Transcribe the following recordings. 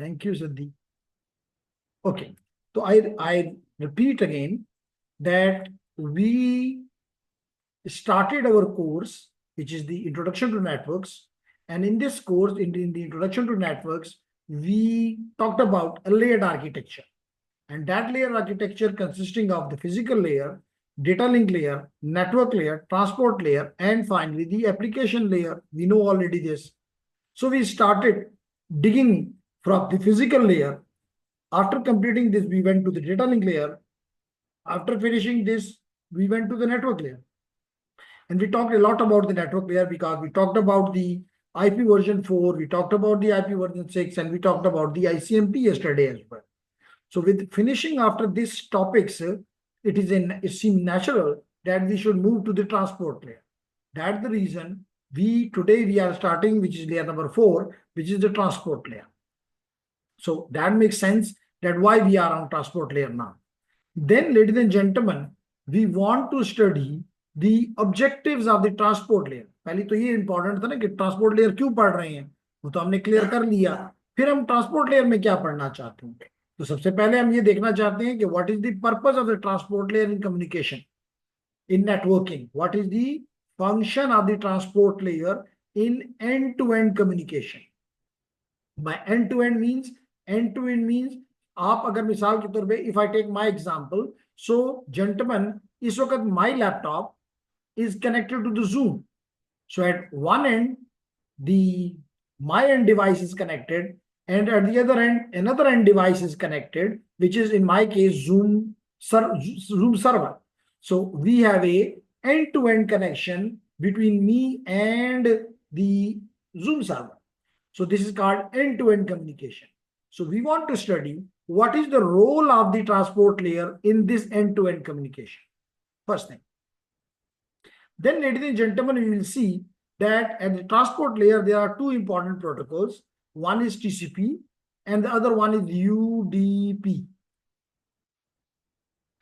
Thank you, Siddhi. Okay, so I repeat again that we started our course, which is the Introduction to Networks. And in this course, in the Introduction to Networks, we talked about a layered architecture. And that layer architecture consisting of the physical layer, data link layer, network layer, transport layer, and finally the application layer. We know already this. So we started digging from the physical layer. After completing this, we went to the data link layer. After finishing this, we went to the network layer. And we talked a lot about the network layer because we talked about the IP version 4, we talked about the IP version 6, and we talked about the ICMP yesterday as well. So with finishing after these topics, it seems natural that we should move to the transport layer. That's the reason today we are starting, which is layer number 4, which is the transport layer. So that makes sense that why we are on transport layer now. Then, ladies and gentlemen, we want to study the objectives of the transport layer. पहले तो ये important था ना कि transport layer क्यों पढ़ रहे हैं, वो तो हमने क्लियर कर लिया. फिर हम ट्रांसपोर्ट लेयर में क्या पढ़ना चाहते हैं. तो सबसे पहले हम ये देखना चाहते हैं कि what is the purpose of the transport layer in communication, in networking. What is the function of the transport layer in end-to-end communication? By end-to-end means आप अगर मिसाल के तौर पे if I take my example, so gentlemen, इस वक्त my laptop is connected to the Zoom. So at one end, the my end device is connected, and at the other end, another end device is connected, which is in my case Zoom server. So we have a end-to-end connection between me and the Zoom server. So this is called end-to-end communication. So we want to study what is the role of the transport layer in this end-to-end communication. First thing. Then, ladies and gentlemen, we will see that at the transport layer, there are two important protocols. One is TCP and the other one is UDP.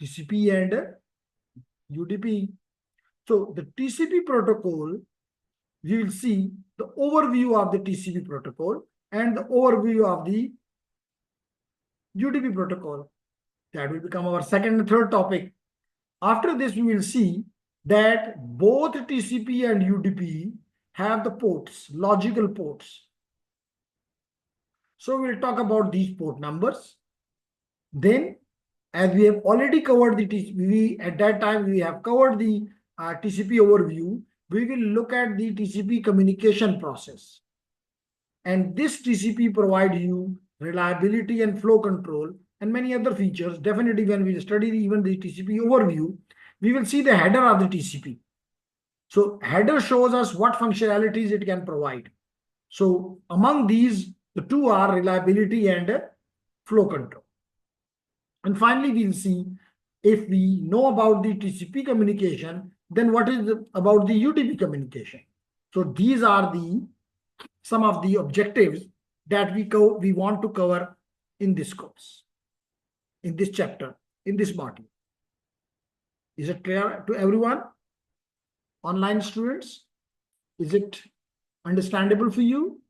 TCP and UDP. So the TCP protocol, we will see the overview of the TCP protocol and the overview of the UDP protocol. That will become our second and third topic. After this, we will see that both TCP and UDP have the ports, logical ports. So we'll talk about these port numbers. Then, as we have already covered the TCP, at that time we have covered the TCP overview, we will look at the TCP communication process. And this TCP provides you reliability and flow control and many other features. Definitely when we study even the TCP overview, we will see the header of the TCP. So header shows us what functionalities it can provide. So among these, the two are reliability and flow control. And finally, we'll see if we know about the TCP communication, then what is about the UDP communication. So these are some of the objectives that we want to cover in this course, in this chapter, in this module. Is it clear to everyone? Online students, is it understandable for you?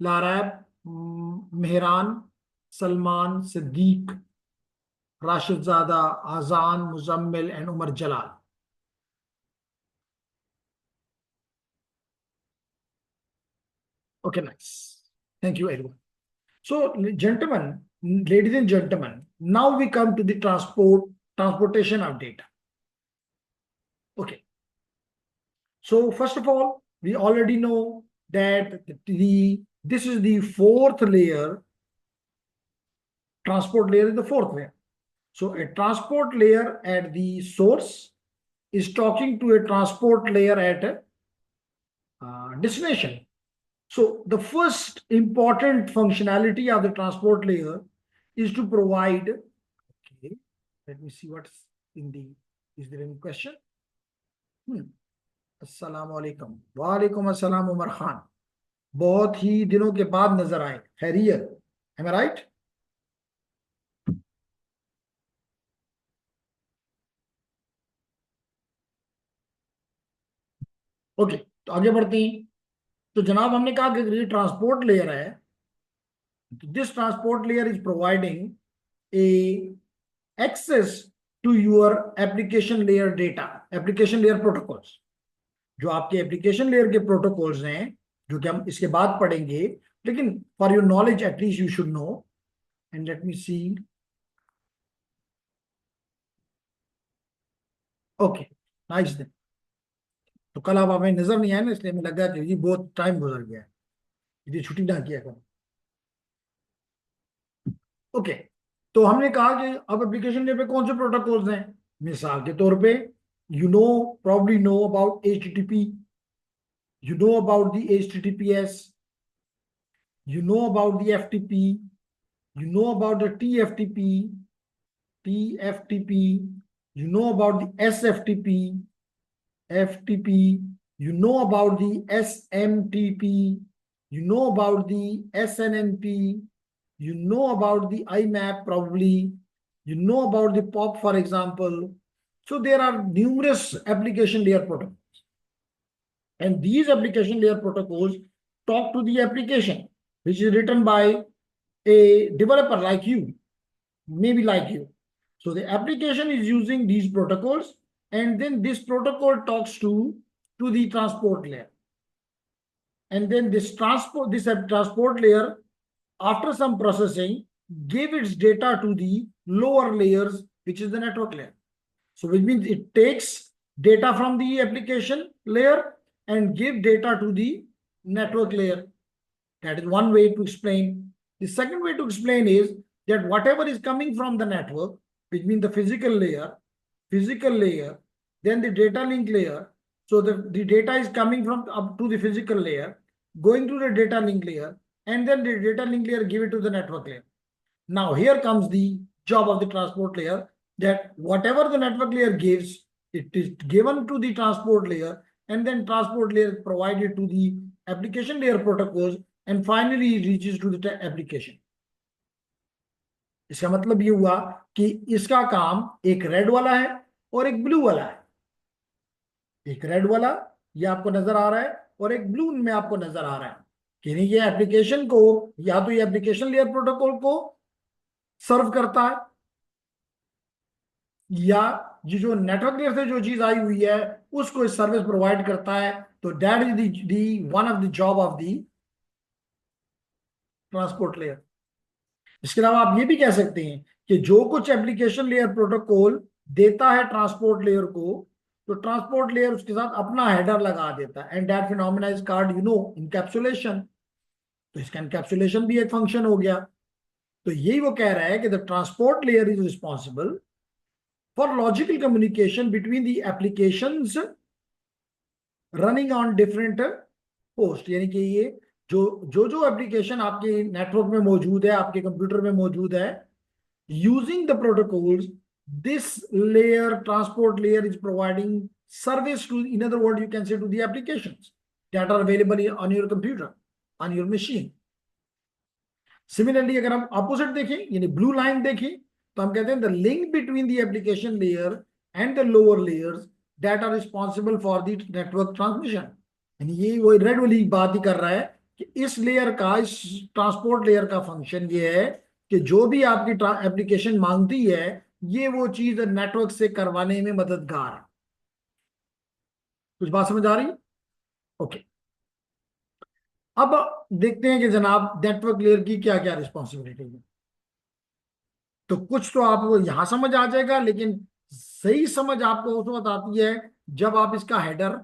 Larab, Mehran, Salman, Siddiq, Rashid Zada, Azan, Muzammil, and Umar Jalal. Okay, nice. Thank you, everyone. So, gentlemen, ladies and gentlemen, now we come to the transportation of data. Okay. So, first of all, we already know that this is the fourth layer. Transport layer is the fourth layer. So, a transport layer at the source is talking to a transport layer at a destination. So the first important functionality of the transport layer is to provide, okay, let me see what's is there any question? Assalamu alaikum. Wa alaikum assalam Umar Khan. बहुत ही दिनों के बाद नजर आए, खैरियत, am I right? Okay, तो आगे बढ़ते हैं. तो जनाब हमने कहा कि ये ट्रांसपोर्ट लेयर है, This transport layer is providing a access to your application layer data, application layer protocols. जो आपके एप्लीकेशन लेयर के प्रोटोकॉल्स हैं, जो कि हम इसके बाद पढ़ेंगे, लेकिन for your knowledge at least you should know. And let me see. Okay, nice. Then तो कल आप हमें नजर नहीं आया ना, इसलिए हमें लगा कि ये बहुत टाइम गुजर गया है, यदि छुट्टी ना किया करो. ओके, तो हमने कहा कि अब एप्लीकेशन लेयर पे कौन से प्रोटोकॉल्स हैं. मिसाल के तौर पे you know, probably know about HTTP, you know about the HTTPS, you know about the FTP, you know about the TFTP, you know about the SFTP, FTP, you know about the SMTP, you know about the SNMP, you know about the IMAP probably, you know about the POP, for example. So there are numerous application layer protocols. And these application layer protocols talk to the application, which is written by a developer like you, maybe like you. So the application is using these protocols, and then this protocol talks to the transport layer. And then this transport layer, after some processing, give its data to the lower layers, which is the network layer. So which means it takes data from the application layer and give data to the network layer. That is one way to explain. The second way to explain is that whatever is coming from the network, which means the physical layer, then the data link layer. So the data is coming from up to the physical layer, going to the data link layer, and then the data link layer give it to the network layer. Now here comes the job of the transport layer, that whatever the network layer gives, it is given to the transport layer, and then transport layer provided to the application layer protocols, and finally it reaches to the application. इसका मतलब ये हुआ कि इसका काम एक red वाला है और एक ब्लू वाला है. एक रेड वाला ये आपको नजर आ रहा है, और एक ब्लू में आपको नजर आ रहा है कि नहीं, ये एप्लीकेशन को, या तो ये एप्लीकेशन लेयर प्रोटोकॉल को सर्व करता है, या ये जो नेटवर्क लेयर से जो चीज आई हुई है उसको सर्विस प्रोवाइड करता है. तो that is the one of the job of the transport layer. इसके अलावा आप ये भी कह सकते हैं कि जो कुछ एप्लीकेशन लेयर प्रोटोकॉल देता है ट्रांसपोर्ट लेयर को, तो ट्रांसपोर्ट लेयर उसके साथ अपना हेडर लगा देता है, and that phenomena is called encapsulation. तो इसका इनकैप्सुलेशन भी एक फंक्शन हो गया. तो यही वो कह रहा है कि the transport layer is responsible for logical communication between the applications running on different host. यानी कि ये जो एप्लीकेशन आपके नेटवर्क में मौजूद है, आपके कंप्यूटर में मौजूद है, using the protocols, this layer, transport layer, is providing service to, in other words, you can say, to the applications that are available on your computer, on your machine. Similarly, अगर हम opposite देखें, यानी blue line देखें, तो हम कहते हैं the link between the application layer and the lower layers that are responsible for the network transmission. यानी ये वो रेड वाली बात ही कर रहा है कि इस लेयर का, इस ट्रांसपोर्ट लेयर का फंक्शन ये है कि जो भी आपकी एप्लीकेशन मांगती है, ये वो चीज नेटवर्क से करवाने में मददगार है. कुछ बात समझ आ रही? ओके. अब देखते हैं कि जनाब नेटवर्क लेयर की क्या क्या रिस्पॉन्सिबिलिटी है. तो कुछ तो आपको यहां समझ आ जाएगा, लेकिन सही समझ आपको उस वक्त आती है जब आप इसका हेडर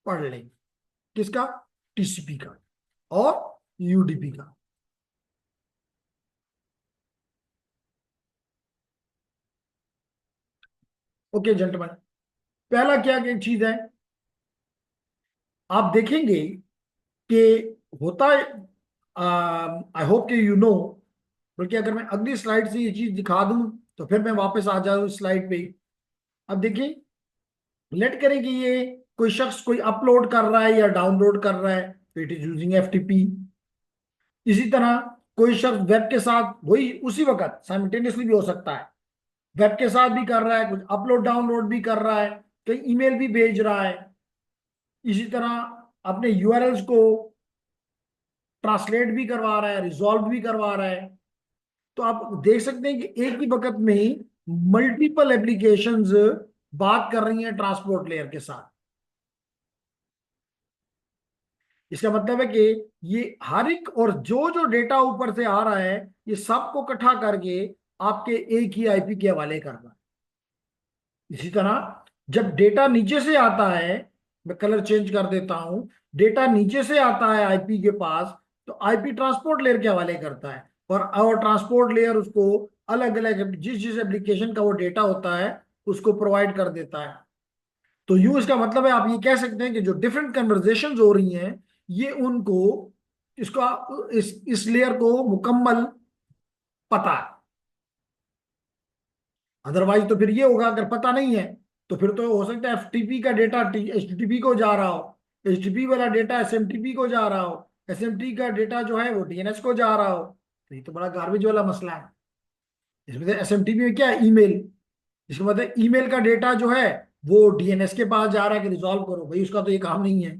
पढ़ लेंगे. किसका? TCP का और UDP का. ओके जेंटलमैन, पहला क्या चीज है आप देखेंगे कि होता है, आई होप कि यू नो, बल्कि अगर मैं अगली स्लाइड से ये चीज दिखा दूं तो फिर मैं वापस आ जाऊं इस स्लाइड पे. अब देखिए, लेट करें कि ये कोई शख्स कोई अपलोड कर रहा है या डाउनलोड कर रहा है, तो इट इज यूजिंग FTP. इसी तरह कोई शख्स वेब के साथ वही उसी वक्त साइमल्टेनियसली भी हो सकता है, वेब के साथ भी कर रहा है, कुछ अपलोड डाउनलोड भी कर रहा है, कहीं ईमेल भी भेज रहा है. इसी तरह अपने URLs को ट्रांसलेट भी करवा रहा है, रिजॉल्व भी करवा रहा है। तो आप देख सकते हैं कि एक ही वक्त में ही मल्टीपल एप्लीकेशंस बात कर रही हैं ट्रांसपोर्ट लेयर के साथ। इसका मतलब है कि ये हर एक और जो जो डेटा ऊपर से आ रहा है ये सबको इकट्ठा करके आपके एक ही आईपी के हवाले करना है। इसी तरह जब डेटा नीचे से आता है, मैं कलर चेंज कर देता हूं, डेटा नीचे से आता है आईपी के पास, तो आईपी ट्रांसपोर्ट लेयर के हवाले करता है, और ट्रांसपोर्ट लेयर उसको अलग अलग जिस जिस एप्लीकेशन का वो डेटा होता है उसको प्रोवाइड कर देता है। तो यूं इसका मतलब है आप ये कह सकते हैं कि जो डिफरेंट कन्वर्जेशन हो रही हैं ये उनको इसका इस लेयर को मुकम्मल पता है। अदरवाइज तो फिर ये होगा, अगर पता नहीं है तो फिर तो हो सकता है एफटीपी का डेटा एचटीटीपी को जा रहा हो, एचटीपी वाला डेटा एसएमटीपी को जा रहा हो, एसएमटी का डेटा जो है वो डीएनएस को जा रहा हो। तो ये तो बड़ा गार्बेज वाला मसला है। इसमें से एसएमटीपी में क्या है, ईमेल। इसका मतलब ईमेल का डेटा जो है वो डीएनएस के पास जा रहा है कि रिजॉल्व करो, भाई उसका तो ये काम नहीं है।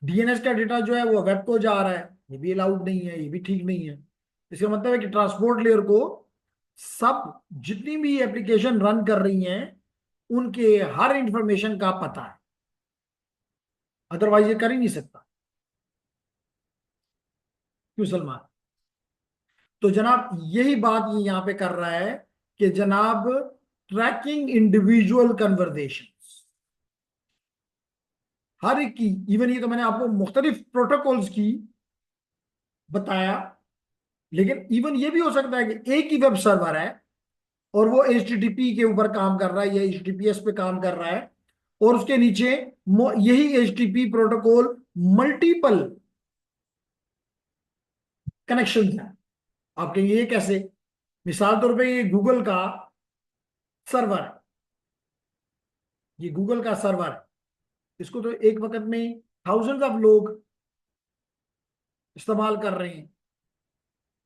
डीएनएस का डेटा जो है वो वेब को जा रहा है, ये भी अलाउड नहीं है, ये भी ठीक नहीं है। इसका मतलब है कि ट्रांसपोर्ट लेयर को सब जितनी भी एप्लीकेशन रन कर रही हैं उनके हर इंफॉर्मेशन का पता है, अदरवाइज ये कर ही नहीं सकता। क्यों सलमान? तो जनाब यही बात ये यहां पे कर रहा है कि जनाब ट्रैकिंग इंडिविजुअल कन्वर्सेशन हर एक की, इवन ये तो मैंने आपको मुख्तलिफ प्रोटोकॉल्स की बताया, लेकिन इवन ये भी हो सकता है कि एक ही वेब सर्वर है और वो एचटीटीपी के ऊपर काम कर रहा है या एचटीटीपीएस पे काम कर रहा है, और उसके नीचे यही एचटीटीपी प्रोटोकॉल मल्टीपल कनेक्शन है। आप कहेंगे ये कैसे? मिसाल तौर पे ये गूगल का सर्वर है, ये गूगल का सर्वर है, इसको तो एक वक्त में थाउजेंड ऑफ लोग इस्तेमाल कर रहे हैं,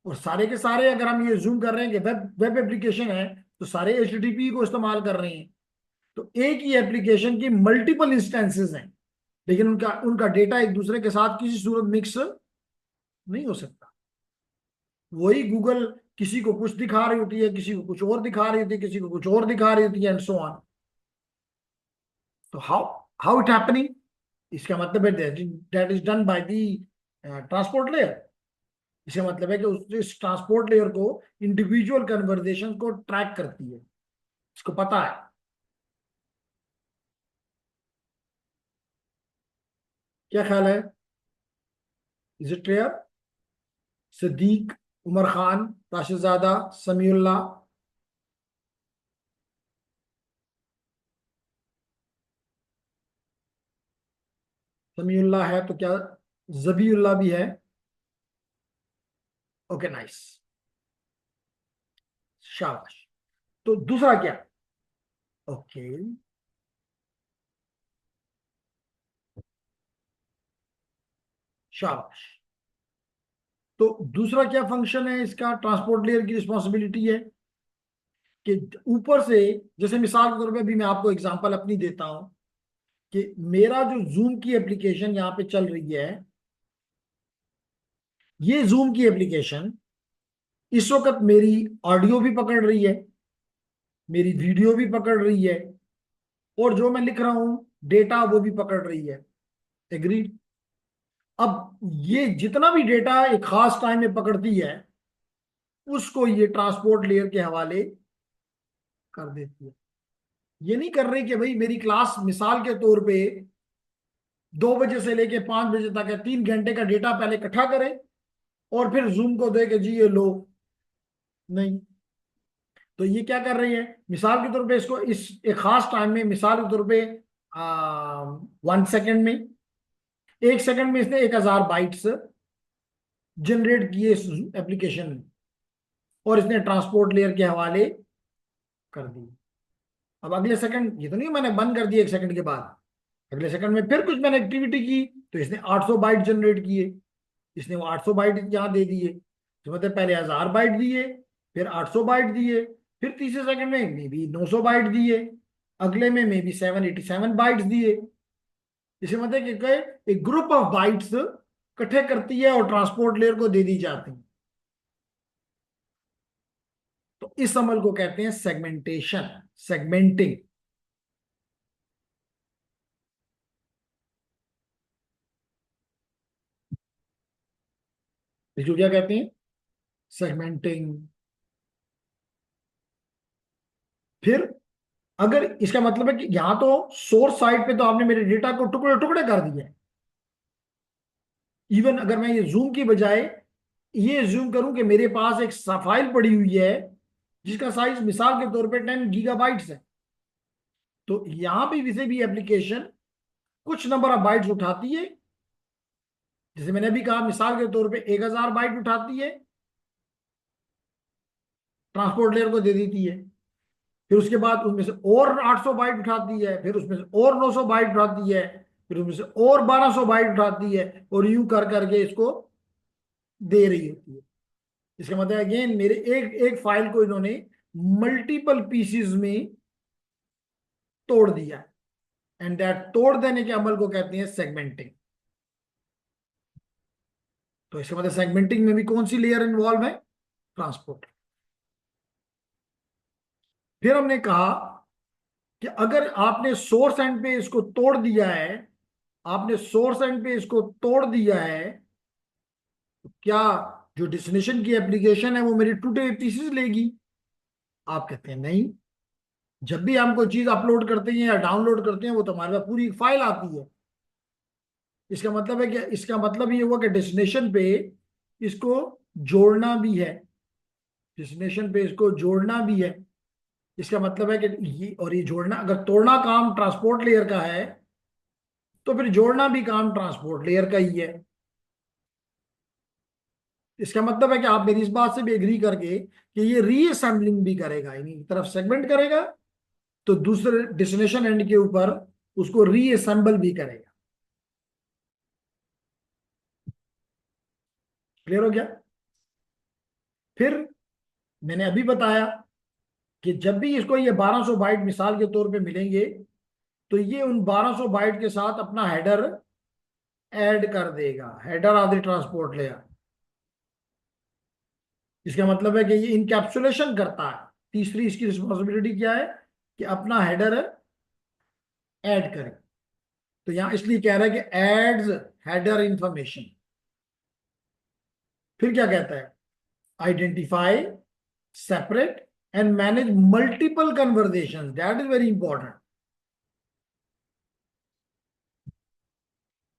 और सारे के सारे अगर हम ये जूम कर रहे हैं कि वेब वेब एप्लीकेशन है तो सारे एचटीटीपी को इस्तेमाल कर रहे हैं। तो एक ही एप्लीकेशन की मल्टीपल इंस्टेंसेस हैं, लेकिन उनका उनका डेटा एक दूसरे के साथ किसी सूरत मिक्स नहीं हो सकता। वही गूगल किसी को कुछ दिखा रही होती है, किसी को कुछ और दिखा रही होती है, किसी को कुछ और दिखा रही होती है, एंड सो ऑन। तो हाउ हाउ इट हैपनिंग? इसका मतलब है that is done by the transport layer. इसका मतलब है कि इस ट्रांसपोर्ट लेयर को इंडिविजुअल कन्वर्सेशन को ट्रैक करती है, इसको पता है। क्या ख्याल है? Is it clear? Siddiq, Umar Khan, Rashidzada, Samiullah. Samiullah है तो क्या जबीउल्लाह भी है? ओके नाइस, शाबाश। तो दूसरा क्या? ओके, शाबाश। तो दूसरा क्या फंक्शन है इसका? ट्रांसपोर्ट लेयर की रिस्पॉन्सिबिलिटी है कि ऊपर से, जैसे मिसाल के तौर पे भी मैं आपको एग्जांपल अपनी देता हूं कि मेरा जो जूम की एप्लीकेशन यहाँ पे चल रही है, ये जूम की एप्लीकेशन इस वक्त मेरी ऑडियो भी पकड़ रही है, मेरी वीडियो भी पकड़ रही है, और जो मैं लिख रहा हूं डेटा वो भी पकड़ रही है। एग्रीड? अब ये जितना भी डेटा एक खास टाइम में पकड़ती है उसको ये ट्रांसपोर्ट लेयर के हवाले कर देती है। ये नहीं कर रही कि भाई मेरी क्लास मिसाल के तौर पे 2 बजे से लेके 5 बजे तक है, 3 घंटे का डेटा पहले इकट्ठा करे और फिर जूम को दे के जी ये लो। नहीं, तो ये क्या कर रही है, मिसाल के तौर पे इसको इस एक खास टाइम में, मिसाल के तौर पे 1 सेकेंड में, 1 सेकेंड में इसने 1000 बाइट्स जनरेट किए इस एप्लीकेशन में, और इसने ट्रांसपोर्ट लेयर के हवाले कर दी। अब अगले सेकंड, ये तो नहीं मैंने बंद कर दिया 1 सेकंड के बाद, अगले सेकंड में फिर कुछ मैंने एक्टिविटी की तो इसने 800 बाइट जनरेट किए, इसने वो 800 बाइट यहाँ दे दिए। तो मतलब पहले 1000 बाइट दिए, फिर 800 बाइट दिए, फिर तीसरे सेकंड में मे बी 900 बाइट दिए, अगले में मे बी 787 बाइट्स दिए। इसे मतलब कि एक ग्रुप ऑफ बाइट्स इकट्ठे करती है और ट्रांसपोर्ट लेयर को दे दी जाती है। तो इस अमल को कहते हैं सेगमेंटेशन, सेगमेंटिंग। इसको क्या कहते हैं? सेगमेंटिंग। फिर अगर इसका मतलब है कि यहां तो सोर्स साइड पे तो आपने मेरे डेटा को टुकड़े टुकड़े कर दिए। इवन अगर मैं ये जूम की बजाय ये जूम करूं कि मेरे पास एक फाइल पड़ी हुई है जिसका साइज मिसाल के तौर पे 10 गीगाबाइट्स है, तो यहां भी किसी भी एप्लीकेशन कुछ नंबर ऑफ बाइट्स उठाती है। जैसे मैंने अभी कहा, मिसाल के तौर पे 1000 बाइट उठाती है, ट्रांसपोर्ट लेयर को दे देती है। फिर उसके बाद उसमें से और 800 बाइट उठाती है, फिर उसमें से और 900 बाइट उठाती है, फिर उसमें से और 1200 बाइट उठाती है, और यूं कर करके इसको दे रही होती है। इसका मतलब अगेन मेरे एक एक फाइल को इन्होंने मल्टीपल पीसीज में तोड़ दिया है। एंड दैट तोड़ देने के अमल को कहते हैं सेगमेंटिंग। तो इसका मतलब सेगमेंटिंग में भी कौन सी लेयर इन्वॉल्व है? ट्रांसपोर्ट। फिर हमने कहा कि अगर आपने सोर्स एंड पे इसको तोड़ दिया है, आपने सोर्स एंड पे इसको तोड़ दिया है, तो क्या जो डेस्टिनेशन की एप्लीकेशन है वो मेरी टूटे पीसेस लेगी? आप कहते हैं नहीं। जब भी हम कोई चीज अपलोड करते हैं या डाउनलोड करते हैं वो तो हमारे पास पूरी फाइल आती है। इसका मतलब है कि इसका मतलब ये हुआ कि डेस्टिनेशन पे इसको जोड़ना भी है, डेस्टिनेशन पे इसको जोड़ना भी है। इसका मतलब है कि ये और ये जोड़ना, अगर तोड़ना काम ट्रांसपोर्ट लेयर का है तो फिर जोड़ना भी काम ट्रांसपोर्ट लेयर का ही है। इसका मतलब है कि आप मेरी इस बात से भी एग्री करके कि ये रीअसेंबलिंग भी करेगा, यानी एक तरफ सेगमेंट करेगा तो दूसरे डेस्टिनेशन एंड के ऊपर उसको रीअसेंबल भी करेगा। क्लियर हो गया? फिर मैंने अभी बताया कि जब भी इसको ये 1200 बाइट मिसाल के तौर पे मिलेंगे तो ये उन 1200 बाइट के साथ अपना हेडर ऐड कर देगा, header of the transport layer. इसका मतलब है कि ये इनकैप्सुलेशन करता है। तीसरी इसकी रिस्पॉन्सिबिलिटी क्या है? कि अपना हेडर ऐड करे। तो यहां इसलिए कह रहा है कि एड्स हेडर इंफॉर्मेशन। फिर क्या कहता है? Identify, separate and manage multiple conversation, that is very important.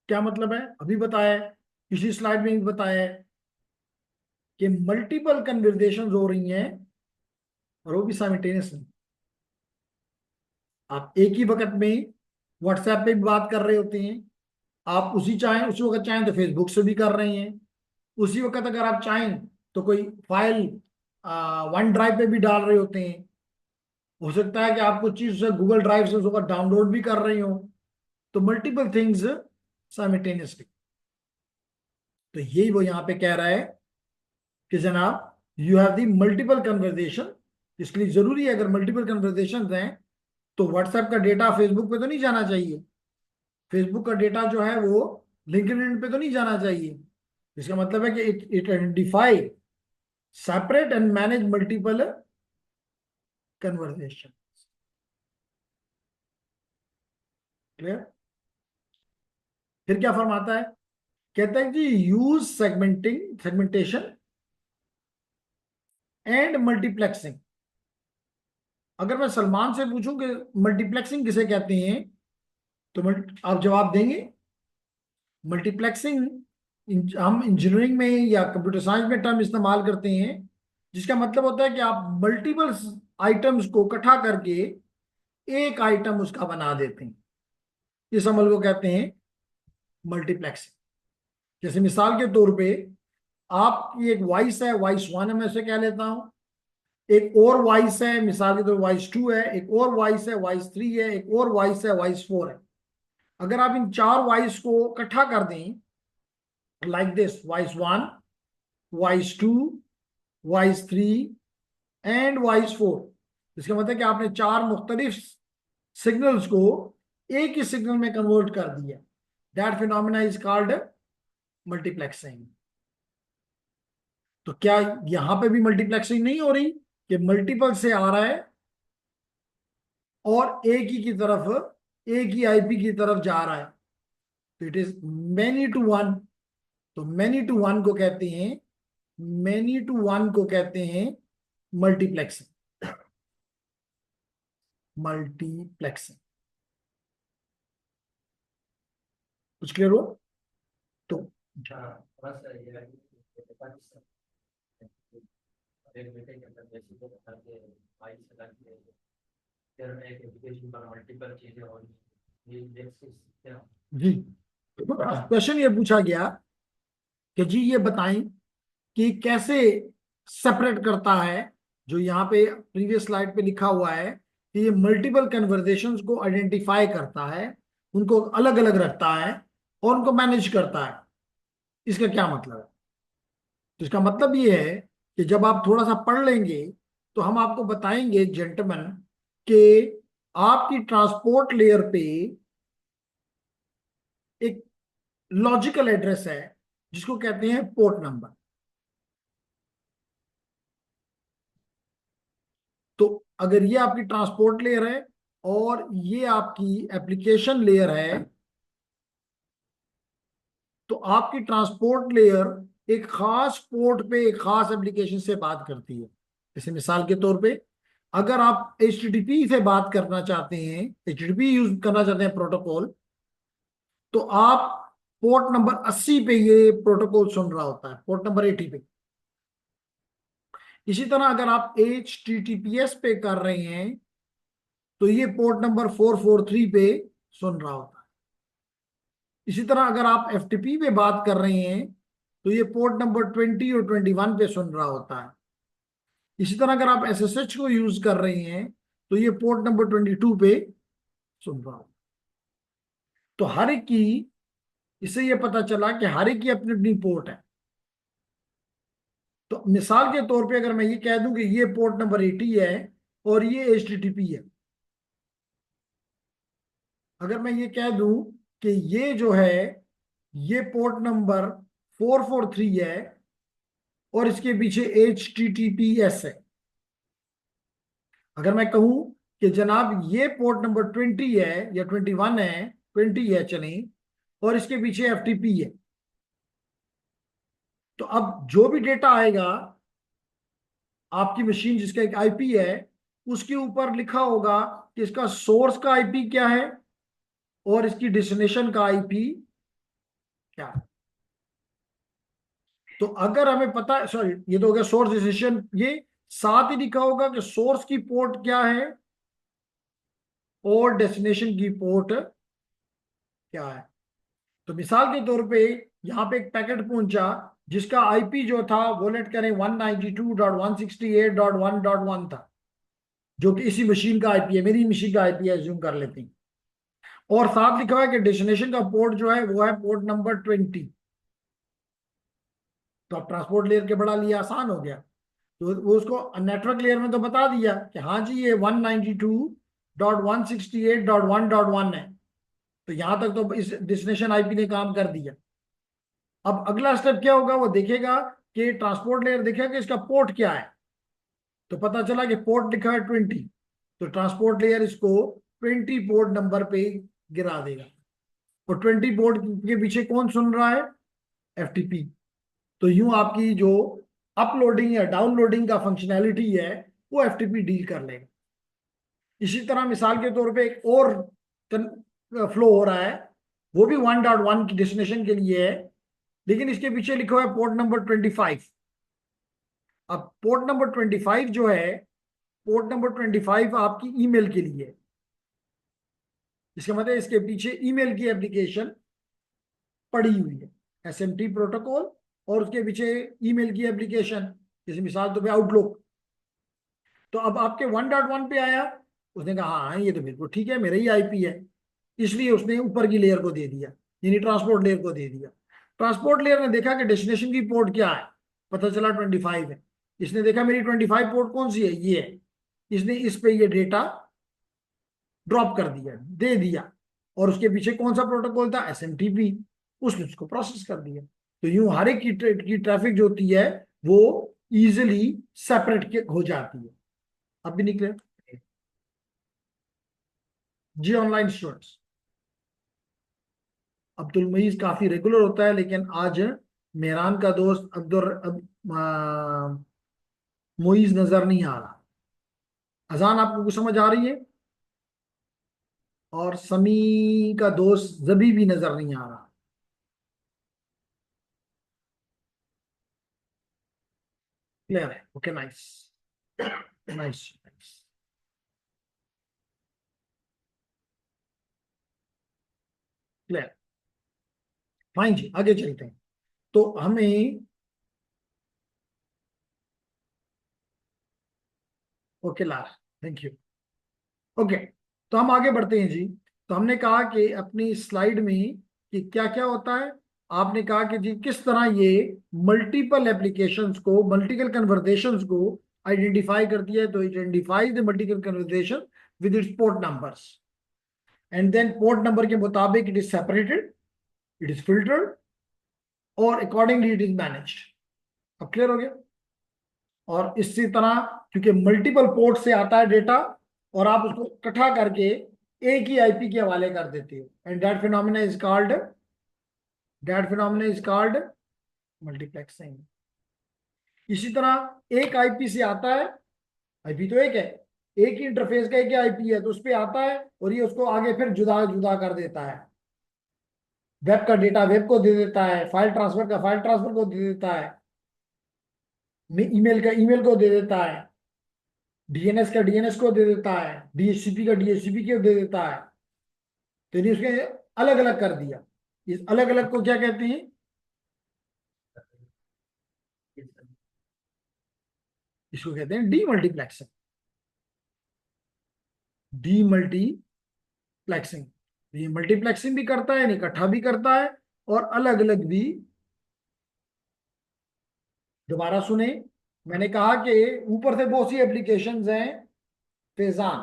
क्या मतलब है? अभी बताया है, इसी स्लाइड में भी बताया है कि मल्टीपल कन्वर्सेशन हो रही हैं और वो भी साइमल्टेनियस। आप एक ही वक्त में व्हाट्सएप पे भी बात कर रहे होते हैं, आप उसी वक्त चाहें तो फेसबुक से भी कर रहे हैं, उसी वक्त अगर आप चाहें तो कोई फाइल वन ड्राइव पे भी डाल रहे होते हैं। हो सकता है कि आप कुछ चीज से गूगल ड्राइव से उसको डाउनलोड भी कर रहे हो। तो मल्टीपल थिंग्स साइमल्टेनियसली। तो यही वो यहाँ पे कह रहा है कि जनाब you have the multiple conversation. इसके लिए जरूरी है, अगर मल्टीपल कन्वर्सेशन हैं तो व्हाट्सएप का डेटा फेसबुक पे तो नहीं जाना चाहिए, फेसबुक का डेटा जो है वो लिंक्डइन पे तो नहीं जाना चाहिए। इसका मतलब है कि it identify, separate and manage multiple conversation. Clear? फिर क्या फरमाता है? कहता है कि यूज सेगमेंटेशन एंड मल्टीप्लेक्सिंग। अगर मैं सलमान से पूछूं कि मल्टीप्लेक्सिंग किसे कहते हैं तो आप जवाब देंगे। मल्टीप्लेक्सिंग हम इंजीनियरिंग में या कंप्यूटर साइंस में टर्म इस्तेमाल करते हैं जिसका मतलब होता है कि आप मल्टीपल आइटम्स को इकट्ठा करके एक आइटम उसका बना देते हैं। इस अमल को कहते हैं मल्टीप्लेक्सिंग। जैसे मिसाल के तौर पे आपकी एक वॉइस है, वॉइस वन है, मैं उसे कह लेता हूं। एक और वॉइस है, मिसाल के तौर वॉइस टू है, एक और वॉइस है, वॉइस थ्री है, एक और वॉइस है, वॉइस फोर है। अगर आप इन चार वॉइस को इकट्ठा कर दें like this, voice one, voice two, voice three and voice four, इसका मतलब है कि आपने चार मुख्तलिफ सिग्नल्स को एक ही सिग्नल में कन्वर्ट कर दिया। That phenomena is called multiplexing. तो क्या यहां पे भी मल्टीप्लेक्सिंग नहीं हो रही कि मल्टीपल से आ रहा है और एक ही की तरफ, एक ही आईपी की तरफ जा रहा है, तो it is many to one. तो मैनी टू वन को कहते हैं, मैनी टू वन को कहते हैं मल्टीप्लेक्सिंग। मल्टीप्लेक्सिंग कुछ क्लियर हो? तो जी, क्वेश्चन ये पूछा गया कि जी ये बताएं कि कैसे सेपरेट करता है, जो यहाँ पे प्रीवियस स्लाइड पे लिखा हुआ है कि ये मल्टीपल कन्वर्सेशंस को आइडेंटिफाई करता है, उनको अलग अलग रखता है और उनको मैनेज करता है। इसका क्या मतलब है? तो इसका मतलब ये है कि जब आप थोड़ा सा पढ़ लेंगे तो हम आपको बताएंगे जेंटलमैन कि आपकी ट्रांसपोर्ट लेयर पे एक लॉजिकल एड्रेस है जिसको कहते हैं पोर्ट नंबर। तो अगर ये आपकी ट्रांसपोर्ट लेयर है और ये आपकी एप्लीकेशन लेयर है, तो आपकी ट्रांसपोर्ट लेयर एक खास पोर्ट पे एक खास एप्लीकेशन से बात करती है। जैसे मिसाल के तौर पे अगर आप HTTP से बात करना चाहते हैं, HTTP यूज करना चाहते हैं प्रोटोकॉल, तो आप पोर्ट नंबर 80 पे ये प्रोटोकॉल सुन रहा होता है, पोर्ट नंबर 80 पे। इसी तरह अगर आप HTTPS पे कर रहे हैं तो ये पोर्ट नंबर 443 पे सुन रहा होता है। इसी तरह अगर आप FTP पे बात कर रहे हैं तो ये पोर्ट नंबर 20 और 21 पे सुन रहा होता है। इसी तरह अगर आप SSH को यूज कर रहे हैं तो ये पोर्ट नंबर 22 पे सुन रहा होता है। तो हर एक की, इससे ये पता चला कि हर एक की अपनी अपनी पोर्ट है। तो मिसाल के तौर पे अगर मैं ये कह दूं कि ये पोर्ट नंबर 80 है और ये HTTP है, अगर मैं ये कह दूं कि ये जो है ये पोर्ट नंबर 443 है और इसके पीछे HTTPS है, अगर मैं कहूं कि जनाब ये पोर्ट नंबर 20 है या 21 है, 20 है चलें, और इसके पीछे FTP है, तो अब जो भी डेटा आएगा आपकी मशीन जिसका एक IP है उसके ऊपर लिखा होगा कि इसका सोर्स का IP क्या है और इसकी डेस्टिनेशन का IP क्या है। तो अगर हमें पता है, सॉरी ये तो हो गया सोर्स डेस्टिनेशन, ये साथ ही लिखा होगा कि सोर्स की पोर्ट क्या है और डेस्टिनेशन की पोर्ट क्या है। तो मिसाल के तौर पे यहाँ पे एक पैकेट पहुंचा जिसका IP जो था वो लेट करें 192.168.1.1 था, जो कि इसी मशीन का IP है, मेरी मशीन का IP है, ज्यूम कर लेते हैं। और साथ लिखा हुआ है कि डेस्टिनेशन का पोर्ट जो है वो है पोर्ट नंबर 20। तो अब ट्रांसपोर्ट लेयर के बड़ा लिया, आसान हो गया। तो वो उसको नेटवर्क लेयर में तो बता दिया कि हाँ जी ये 192.168.1.1 है, तो यहां तक तो इस डेस्टिनेशन IP ने काम कर दिया। अब अगला स्टेप क्या होगा, वो देखेगा कि ट्रांसपोर्ट लेयर देखेगा कि इसका पोर्ट क्या है, तो पता चला कि पोर्ट लिखा है 20, तो ट्रांसपोर्ट लेयर इसको 20 पोर्ट नंबर पे गिरा देगा। और 20 पोर्ट के पीछे कौन सुन रहा है? FTP। तो यूं आपकी जो अपलोडिंग या डाउनलोडिंग का फंक्शनैलिटी है वो FTP डील कर लेगा। इसी तरह मिसाल के तौर पे एक और फ्लो हो रहा है, वो भी 1.1 की डेस्टिनेशन के लिए है, लेकिन इसके पीछे लिखा हुआ है पोर्ट नंबर 25। अब पोर्ट नंबर 25 जो है, पोर्ट नंबर 25 आपकी ईमेल के लिए है। इसका मतलब इसके पीछे ईमेल की एप्लीकेशन पड़ी हुई है, SMT प्रोटोकॉल, और उसके पीछे ईमेल की एप्लीकेशन, जैसे मिसाल तो पे आउटलुक। तो अब आपके 1.1 पे आया, उसने कहा हाँ ये तो बिल्कुल ठीक है, मेरा ही IP है, इसलिए उसने ऊपर की लेयर को दे दिया, यानी ट्रांसपोर्ट लेयर को दे दिया। ट्रांसपोर्ट लेयर ने देखा कि डेस्टिनेशन की पोर्ट क्या है, पता चला 25 है। इसने देखा मेरी 25 पोर्ट कौन सी है, ये है, इसने इस पे ये डेटा ड्रॉप कर दिया, दे दिया। और उसके पीछे कौन सा प्रोटोकॉल था? SMTP। उसने उसको प्रोसेस कर दिया। तो यूं हर एक की ट्रैफिक जो होती है वो इजिली सेपरेट हो जाती है। अब भी निकले जी ऑनलाइन स्टूडेंट्स। अब्दुल मुईज काफी रेगुलर होता है, लेकिन आज मेहरान का दोस्त मुईज नजर नहीं आ रहा। अजान आपको कुछ समझ आ रही है? और समी का दोस्त जबी भी नजर नहीं आ रहा। क्लियर है? Okay, nice nice nice. Clear, fine जी, आगे चलते हैं। तो हमें, ओके ला, थैंक यू। ओके, तो हम आगे बढ़ते हैं जी। तो हमने कहा कि अपनी स्लाइड में कि क्या क्या होता है। आपने कहा कि जी किस तरह ये मल्टीपल एप्लीकेशंस को, मल्टीपल कन्वर्सेशंस को आइडेंटिफाई करती है। तो identify the multiple conversation with its port numbers, and then port number के मुताबिक it is separated, it is filtered, और अकॉर्डिंगली इट इज मैनेज्ड। अब क्लियर हो गया? और इसी तरह क्योंकि मल्टीपल पोर्ट से आता है डेटा, और आप उसको इकट्ठा करके एक ही आईपी के हवाले कर देते हो, and that phenomena is called multiplexing. इसी तरह एक आईपी से आता है, आईपी तो एक है, एक ही इंटरफेस का एक ही आईपी है, तो उस पर आता है और ये उसको आगे फिर जुदा जुदा कर देता है। वेब का डेटा वेब को दे देता है, फाइल ट्रांसफर का फाइल ट्रांसफर को दे देता है, ईमेल का ईमेल को दे देता है, डीएनएस का डीएनएस को दे देता है, डीएचसीपी का डीएचसीपी को दे देता है। तो इन्हें उसके अलग अलग कर दिया। इस अलग अलग को क्या कहते हैं? इसको कहते हैं डीमल्टीप्लेक्सिंग। डीमल्टीप्लेक्सिंग, ये मल्टीप्लेक्सिंग भी करता है, इकट्ठा भी करता है, और अलग अलग भी। दोबारा सुने, मैंने कहा कि ऊपर से बहुत सी एप्लीकेशंस हैं फैजान।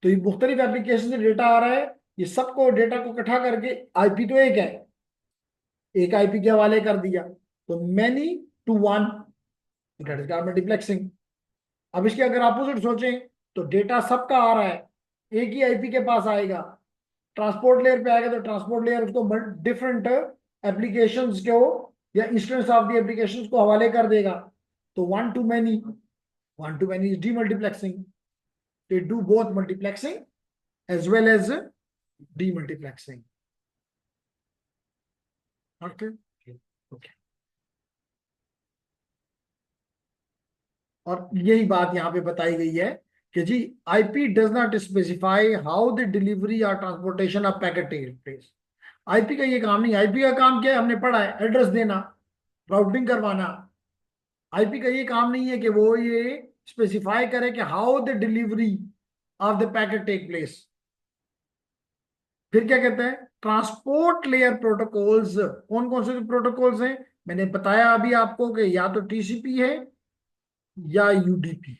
तो ये मुख्तलिफ एप्लीकेशन से डेटा आ रहा है, ये सबको डेटा को इकट्ठा करके, आईपी तो एक है, एक आईपी के हवाले कर दिया, तो many to one, that is multiplexing. अब इसके अगर अपोजिट सोचें, तो डेटा सबका आ रहा है, एक ही आईपी के पास आएगा, ट्रांसपोर्ट लेयर पे आएगा, तो ट्रांसपोर्ट लेयर उसको डिफरेंट एप्लीकेशंस को या इंस्टेंस ऑफ द एप्लीकेशंस को हवाले कर देगा। तो one two many is demultiplexing. They do both multiplexing as well as demultiplexing. Okay. Okay. और यही बात यहाँ पे बताई गई है कि जी IP does not specify how the delivery और transportation of packet take place. IP का ये काम नहीं। आईपी का काम क्या है? हमने पढ़ा है, एड्रेस देना, राउटिंग करवाना। आईपी का ये काम नहीं है कि वो ये स्पेसिफाई करे कि how the delivery of the packet take place. फिर क्या कहते हैं? Transport layer protocols. कौन कौन से प्रोटोकॉल्स हैं? मैंने बताया अभी आपको कि या तो टीसीपी है या यूडीपी।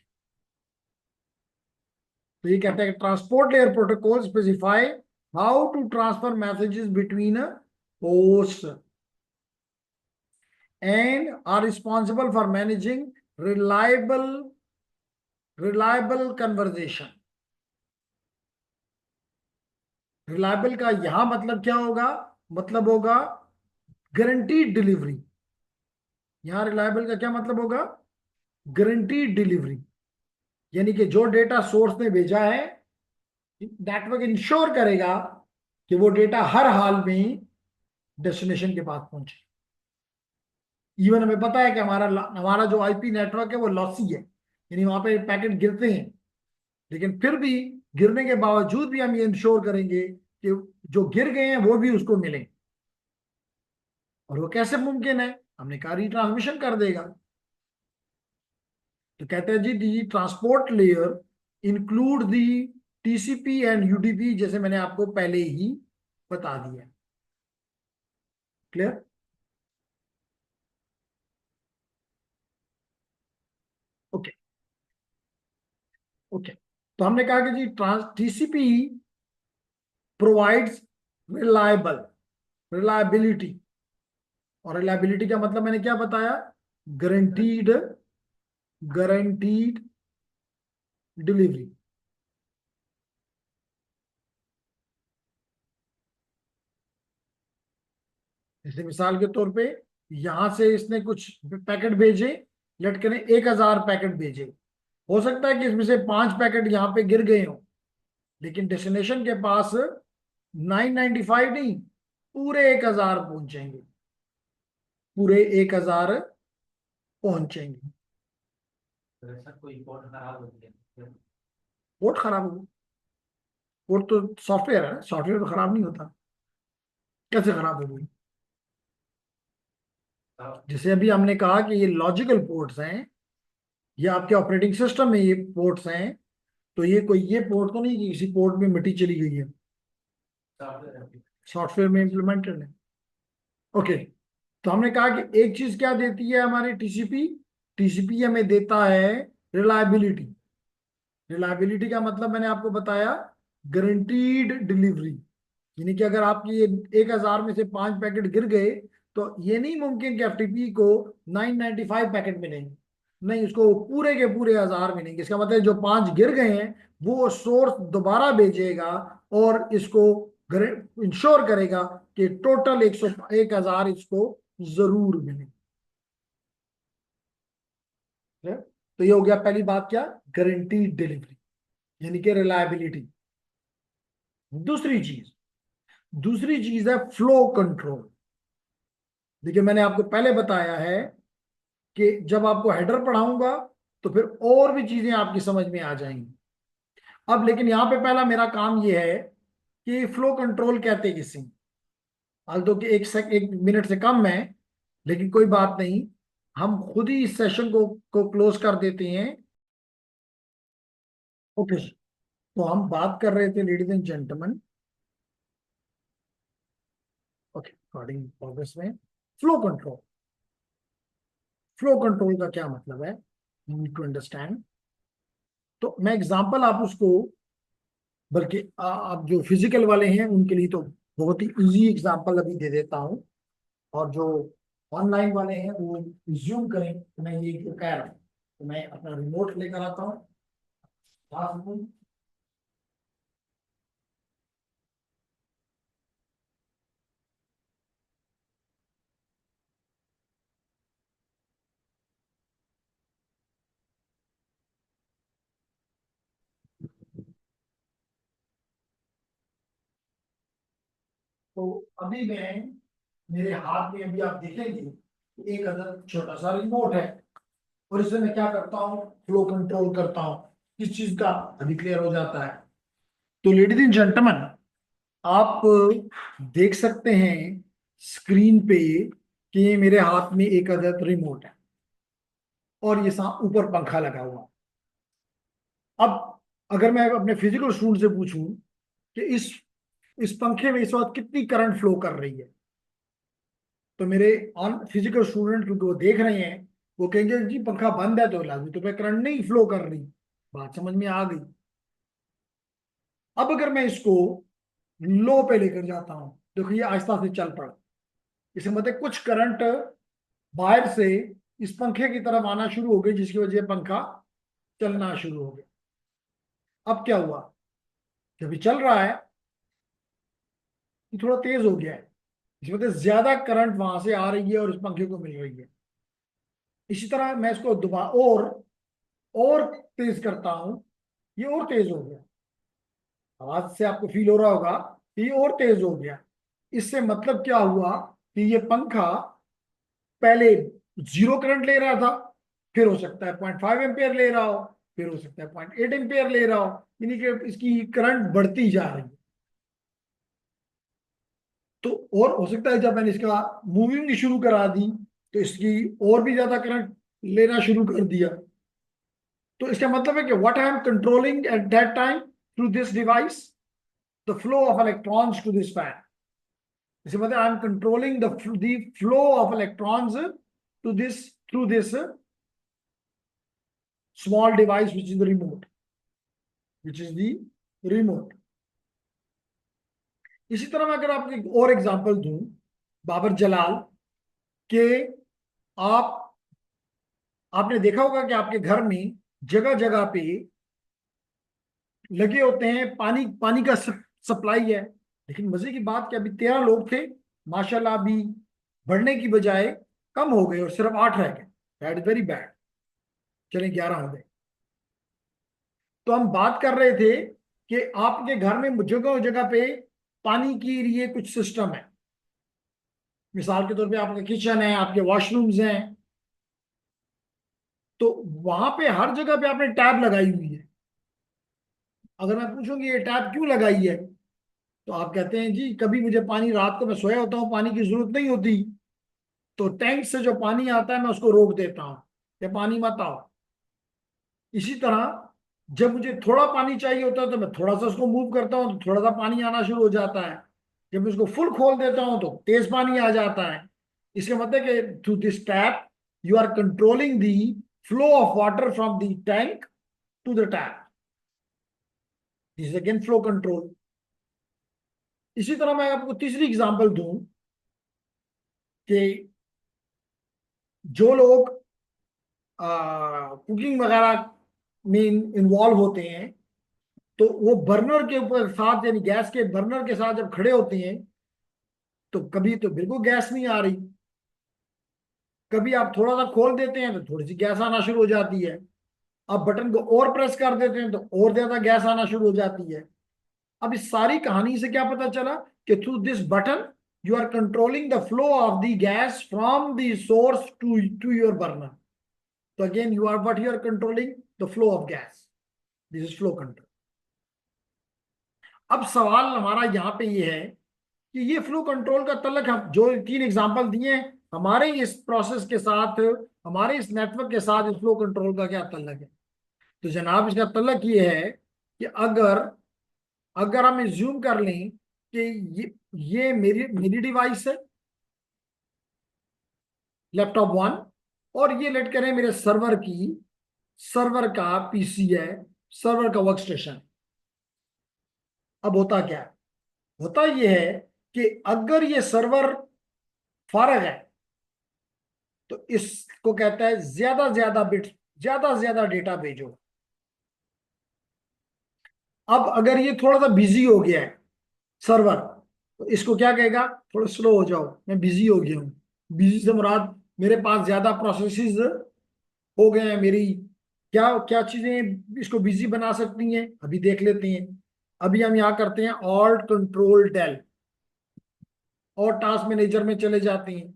तो ये कहते हैं कि transport layer protocol specify how to transfer messages between host and are responsible for managing reliable reliable conversation. Reliable का यहां मतलब क्या होगा? मतलब होगा गारंटीड डिलीवरी। यहां रिलायबल का क्या मतलब होगा? Guaranteed delivery. यानी कि जो डेटा सोर्स ने भेजा है, नेटवर्क इंश्योर करेगा कि वो डेटा हर हाल में डेस्टिनेशन के पास पहुंचे। इवन हमें पता है कि हमारा हमारा जो आईपी नेटवर्क है वो लॉसी है, यानी वहां पे पैकेट गिरते हैं, लेकिन फिर भी गिरने के बावजूद भी हम ये इंश्योर करेंगे कि जो गिर गए हैं वो भी उसको मिले। और वो कैसे मुमकिन है? हमने कहा रिट्रांसमिशन कर देगा। तो कहते हैं जी the transport layer include the TCP and UDP, जैसे मैंने आपको पहले ही बता दिया। क्लियर? ओके। ओके, तो हमने कहा कि जी टीसीपी प्रोवाइड्स रिलायबल रिलायबिलिटी और रिलायबिलिटी का मतलब मैंने क्या बताया? Guaranteed, guaranteed delivery. जैसे मिसाल के तौर पे यहां से इसने कुछ पैकेट भेजे, लेट करें 1000 पैकेट भेजे, हो सकता है कि इसमें से 5 पैकेट यहाँ पे गिर गए हों, लेकिन डेस्टिनेशन के पास 995 नहीं, पूरे 1000 पहुंचेंगे, पूरे 1000 पहुंचेंगे। कोई पोर्ट खराब हो गया, पोर्ट खराब हो, पोर्ट तो सॉफ्टवेयर है, सॉफ्टवेयर तो खराब नहीं होता। कैसे खराब हो गई? जैसे अभी हमने कहा कि ये लॉजिकल पोर्ट्स हैं, ये आपके ऑपरेटिंग सिस्टम में ये पोर्ट्स हैं, तो ये कोई ये पोर्ट तो नहीं कि किसी पोर्ट में मिट्टी चली गई है, सॉफ्टवेयर में इम्प्लीमेंटेड है। ओके, तो हमने कहा कि एक चीज क्या देती है हमारी टीसीपी? टीसीपी हमें देता है रिलायबिलिटी। रिलायबिलिटी का मतलब मैंने आपको बताया, गारंटीड डिलीवरी। यानी कि अगर आपकी ये 1000 में से 5 पैकेट गिर गए, तो ये नहीं मुमकिन कि एफटीपी को 995 पैकेट मिलेंगे, नहीं, उसको पूरे के पूरे 1000 मिलेंगे। इसका मतलब जो 5 गिर गए हैं वो सोर्स दोबारा भेजेगा और इसको इंश्योर करेगा कि टोटल 1000 इसको जरूर मिले। तो ये हो गया पहली बात, क्या? गारंटीड डिलीवरी, यानी कि रिलायबिलिटी। दूसरी चीज, दूसरी चीज है फ्लो कंट्रोल। देखिए मैंने आपको पहले बताया है कि जब आपको हेडर पढ़ाऊंगा तो फिर और भी चीजें आपकी समझ में आ जाएंगी। अब लेकिन यहां पे पहला मेरा काम ये है कि फ्लो कंट्रोल कहते किसे? हाल तो कि 1 मिनट से कम है, लेकिन कोई बात नहीं, हम खुद ही इस सेशन को क्लोज कर देते हैं। ओके, तो हम बात कर रहे थे ladies and gentleman, okay, recording progress में, फ्लो कंट्रोल। फ्लो कंट्रोल का क्या मतलब है, यू नीड टू अंडरस्टैंड। तो मैं एग्जांपल आप उसको, बल्कि आप जो फिजिकल वाले हैं उनके लिए तो बहुत ही इजी एग्जांपल अभी दे देता हूं, और जो ऑनलाइन वाले हैं वो रिज्यूम करें, तो मैं ये जो कह रहा हूँ, तो मैं अपना रिमोट लेकर आता हूँ। तो अभी मैं, मेरे हाथ में अभी आप देखेंगे एक अदर छोटा सा रिमोट है, और इससे मैं क्या करता हूँ, फ्लो कंट्रोल करता हूँ। किस चीज का? अभी क्लियर हो जाता है। तो लेडीज एंड जेंटलमैन, आप देख सकते हैं स्क्रीन पे कि ये मेरे हाथ में एक अदद रिमोट है, और ये ऊपर पंखा लगा हुआ। अब अगर मैं अपने फिजिकल स्टूडेंट से पूछूं कि इस पंखे में इस वक्त कितनी करंट फ्लो कर रही है, तो मेरे ऑन फिजिकल स्टूडेंट, क्योंकि वो देख रहे हैं, वो कहेंगे जी पंखा बंद है तो लाजमी तो मैं करंट नहीं फ्लो कर रही। बात समझ में आ गई? अब अगर मैं इसको लो पे लेकर जाता हूं, देखो ये आहिस्ता से चल पड़ा, इसका मतलब कुछ करंट बाहर से इस पंखे की तरफ आना शुरू हो गई, जिसकी वजह से पंखा चलना शुरू हो गया। अब क्या हुआ, जब ये चल रहा है, ये थोड़ा तेज हो गया है, इसकी वजह ज्यादा करंट वहां से आ रही है और इस पंखे को मिल रही है। इसी तरह मैं इसको दोबारा और तेज करता हूं, ये और तेज हो गया। आवाज से आपको फील हो रहा होगा कि ये और तेज हो गया। इससे मतलब क्या हुआ कि ये पंखा पहले 0 करंट ले रहा था, फिर हो सकता है 0.5 एम्पियर ले रहा हो, फिर हो सकता है 0.8 एम्पियर ले रहा हो, यानी कि इसकी करंट बढ़ती जा रही है। तो और हो सकता है जब मैंने इसका मूविंग शुरू करा दी तो इसकी और भी ज्यादा करंट लेना शुरू कर दिया। तो इसका मतलब है कि what I am controlling at that time through this device, the flow of electrons to this fan. इसका मतलब I am controlling the flow of electrons to this through this small device which is the remote, which is the remote। इसी तरह मैं अगर आपको एक और example दूं, बाबर जलाल, कि आपने देखा होगा कि आपके घर में जगह जगह पे लगे होते हैं, पानी पानी का सप्लाई है। लेकिन मजे की बात कि अभी 13 लोग थे, माशाल्लाह अभी बढ़ने की बजाय कम हो गए और सिर्फ 8 रह गए। That is very bad. चले 11 हो गए। तो हम बात कर रहे थे कि आपके घर में जगह जगह पे पानी के लिए कुछ सिस्टम है। मिसाल के तौर पे आपका किचन है, आपके वॉशरूम्स हैं, तो वहां पे हर जगह पे आपने टैब लगाई हुई है। अगर मैं पूछूंगी ये टैब क्यों लगाई है, तो आप कहते हैं जी कभी मुझे पानी, रात को मैं सोया होता हूँ, पानी की जरूरत नहीं होती, तो टैंक से जो पानी आता है मैं उसको रोक देता हूँ कि पानी मत आओ। इसी तरह जब मुझे थोड़ा पानी चाहिए होता है तो मैं थोड़ा सा उसको मूव करता हूँ तो थोड़ा सा पानी आना शुरू हो जाता है। जब मैं उसको फुल खोल देता हूँ तो तेज पानी आ जाता है। इसका मतलब कि through this tap you are controlling the flow of water from the tank to the tap. This is again flow control. इसी तरह मैं आपको तीसरी एग्जांपल दूं कि जो लोग कुकिंग वगैरह में इन्वॉल्व होते हैं, तो वो बर्नर के ऊपर साथ, यानी गैस के बर्नर के साथ जब खड़े होते हैं तो कभी तो बिल्कुल गैस नहीं आ रही, कभी आप थोड़ा सा खोल देते हैं तो थोड़ी सी गैस आना शुरू हो जाती है, आप बटन को और प्रेस कर देते हैं तो और ज्यादा गैस आना शुरू हो जाती है। अब इस सारी कहानी से क्या पता चला कि through this button you are controlling the flow of the gas from the source to your burner. तो again you are what, you are controlling the flow of gas. This is flow control. अब सवाल हमारा यहाँ पे ये है कि ये फ्लो कंट्रोल का तल्लक, हम जो 3 एग्जांपल दिए हैं, हमारे इस प्रोसेस के साथ, हमारे इस नेटवर्क के साथ इस फ्लो कंट्रोल का क्या तल्लक है। तो जनाब इसका तल्लक ये है कि अगर अगर हम एज्यूम कर लें कि ये मेरी मेरी डिवाइस है, लैपटॉप 1, और ये लेट करें मेरे सर्वर का पीसी है, सर्वर का वर्क स्टेशन। अब होता क्या है, होता यह है कि अगर ये सर्वर फारग है तो इसको कहता है ज्यादा ज्यादा बिट, ज्यादा ज्यादा डेटा भेजो। अब अगर ये थोड़ा सा बिजी हो गया है सर्वर, तो इसको क्या कहेगा, थोड़ा स्लो हो जाओ, मैं बिजी हो गया हूँ। बिजी से मुराद मेरे पास ज्यादा प्रोसेसेस हो गए हैं। मेरी क्या क्या चीजें इसको बिजी बना सकती हैं, अभी देख लेते हैं। अभी हम यहाँ करते हैं ऑल्ट कंट्रोल डेल और टास्क मैनेजर में चले जाते हैं।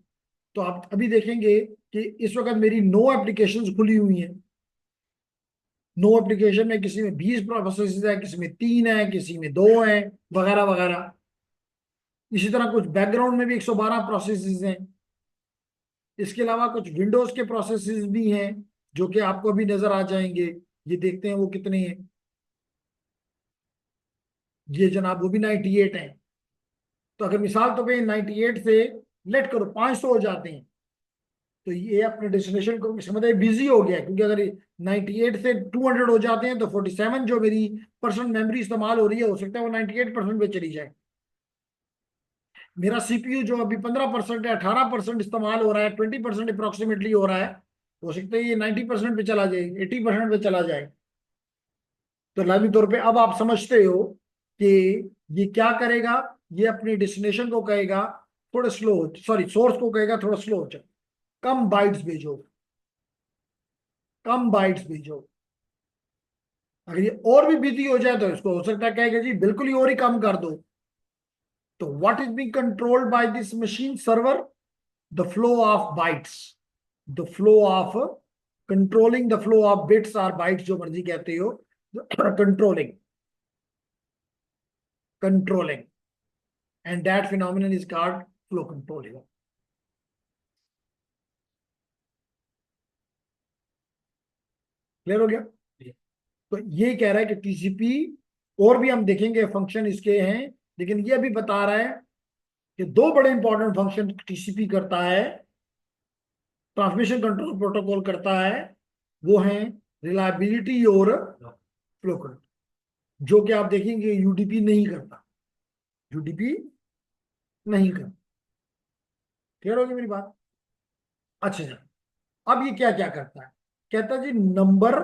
तो आप अभी देखेंगे कि इस वक्त मेरी 9 एप्लीकेशंस खुली हुई हैं। 9 एप्लीकेशन में किसी में 20 प्रोसेस है, किसी में 3 है, किसी में 2 है, वगैरह वगैरह। इसी तरह कुछ बैकग्राउंड में भी 112 प्रोसेसेस हैं। इसके अलावा कुछ विंडोज के प्रोसेसेस भी हैं जो कि आपको अभी नजर आ जाएंगे। ये देखते हैं वो कितने हैं। ये जनाब वो भी 98 हैं। तो अगर मिसाल तो पे 98 से लेट करो 500 हो जाते हैं, तो ये अपने डेस्टिनेशन को समझे बिजी हो गया, क्योंकि अगर 98 से 200 हो जाते हैं तो 47 जो मेरी पर्सनल मेमोरी इस्तेमाल हो रही है, हो सकता है वो 98% पे चली जाए। मेरा सीपीयू जो अभी 15% है, 18% इस्तेमाल हो रहा है, 20% अप्रोक्सीमेटली हो रहा है, हो सकता है ये 90% पे चला जाए, 80% पे चला जाए। तो लाजमी तौर पे अब आप समझते हो कि ये क्या करेगा, ये अपनी डेस्टिनेशन को कहेगा थोड़ा स्लो, सॉरी सोर्स को कहेगा थोड़ा स्लो हो जाए, कम बाइट्स भेजो, कम बाइट्स भेजो। अगर ये और भी बिजी हो जाए तो इसको हो सकता है कहेगा जी बिल्कुल ही और ही कम कर दो। तो what is being controlled by this machine server, the flow of bytes, the flow of, controlling the flow of bits और बाइट्स, जो मर्जी कहते हो, controlling, controlling, and that phenomenon is called flow controlling. Clear हो गया। तो ये कह रहा है कि टीसीपी, और भी हम देखेंगे फंक्शन इसके हैं, लेकिन ये अभी बता रहा है कि 2 बड़े इंपॉर्टेंट फंक्शन टीसीपी करता है, ट्रांसमिशन कंट्रोल प्रोटोकॉल करता है। वो है रिलायबिलिटी और फ्लो कंट्रोल, जो कि आप देखेंगे यूडीपी नहीं करता, यूडीपी नहीं करता। क्लियर होगी मेरी बात। अच्छा जी, अब ये क्या क्या करता है, कहता है जी number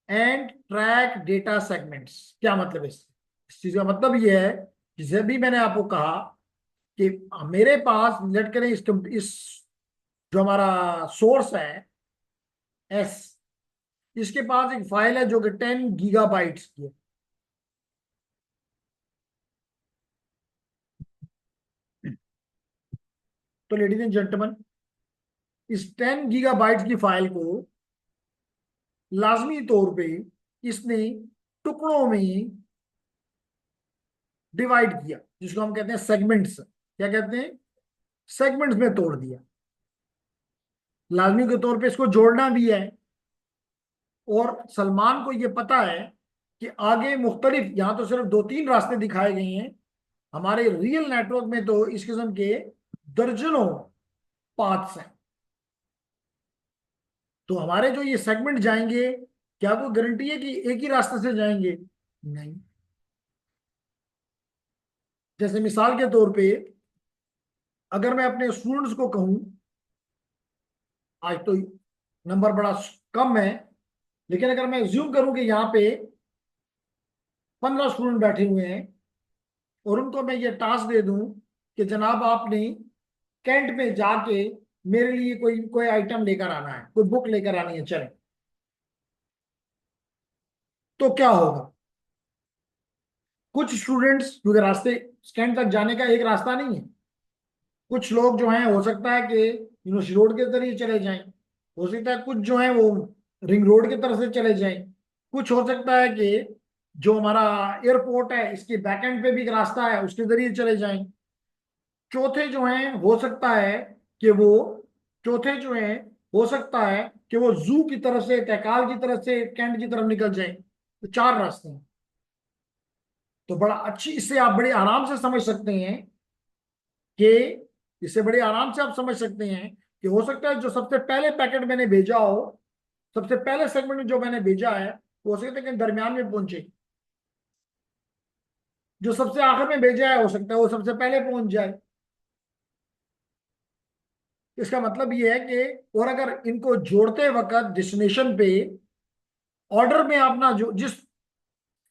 and track data segments. क्या मतलब है इस चीज का मतलब ये है कि जब भी मैंने आपको कहा कि मेरे पास लेट करें इस जो हमारा सोर्स है एस, इसके पास एक फाइल है जो कि 10 गीगाबाइट्स की है। तो लेडीज एंड जेंटलमैन, इस 10 गीगाबाइट्स की फाइल को लाजमी तौर पे इसने टुकड़ों में डिवाइड किया, जिसको हम कहते हैं सेगमेंट्स। क्या कहते हैं? सेगमेंट्स में तोड़ दिया। लाजमी के तौर पे इसको जोड़ना भी है, और सलमान को ये पता है कि आगे मुख्तलिफ, यहां तो सिर्फ 2-3 रास्ते दिखाए गए हैं, हमारे रियल नेटवर्क में तो इस किस्म के दर्जनों पाथ्स हैं। तो हमारे जो ये सेगमेंट जाएंगे, क्या कोई गारंटी है कि एक ही रास्ते से जाएंगे? नहीं। जैसे मिसाल के तौर पे अगर मैं अपने स्टूडेंट्स को कहूं, आज तो नंबर बड़ा कम है, लेकिन अगर मैं ज्यूम करूं कि यहाँ पे 15 स्टूडेंट बैठे हुए हैं और उनको मैं ये टास्क दे दूं कि जनाब आपने कैंट में जाके मेरे लिए कोई कोई आइटम लेकर आना है, कोई बुक लेकर आनी है, चले, तो क्या होगा? कुछ स्टूडेंट्स, क्योंकि रास्ते कैंट तक जाने का एक रास्ता नहीं है, कुछ लोग जो हैं हो सकता है कि यूनिवर्सिटी रोड के जरिए चले जाएं, हो सकता है कुछ जो है वो रिंग रोड की तरफ से चले जाएं, कुछ हो सकता है कि जो हमारा एयरपोर्ट है इसके बैक एंड पे भी एक रास्ता है उसके जरिए चले जाएं। चौथे जो हैं हो सकता है कि वो चौथे जो हैं हो सकता है कि वो जू की तरफ से, तहकाल की तरफ से कैंट की तरफ निकल जाए। तो 4 रास्ते हैं। तो बड़ा अच्छी, इससे आप बड़े आराम से समझ सकते हैं कि इससे बड़े आराम से आप समझ सकते हैं कि हो सकता है जो सबसे पहले पैकेट मैंने भेजा हो, सबसे पहले सेगमेंट में जो मैंने भेजा है, वो हो सकता है कि दरमियान में पहुंचे। जो सबसे आखिर में भेजा है हो सकता है वो सबसे पहले पहुंच जाए। इसका मतलब ये है कि, और अगर इनको जोड़ते वक्त डेस्टिनेशन पे ऑर्डर में अपना जो जिस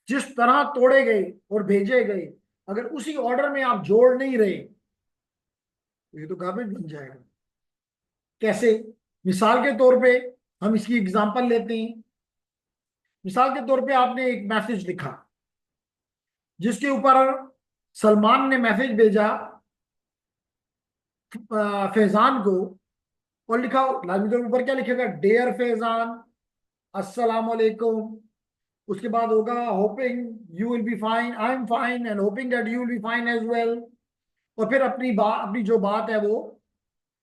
जिस तरह तोड़े गए और भेजे गए, अगर उसी ऑर्डर में आप जोड़ नहीं रहे तो ये तो गार्बेज बन जाएगा। कैसे? मिसाल के तौर पे हम इसकी एग्जांपल लेते हैं। मिसाल के तौर पे आपने एक मैसेज लिखा जिसके ऊपर सलमान ने मैसेज भेजा फैजान को, और लिखा लाजमी तौर पे ऊपर क्या लिखेगा? डियर फैजान, अस्सलाम वालेकुम। उसके बाद होगा hoping you will be fine, I am fine and hoping that you will be fine as well. और फिर अपनी जो बात है वो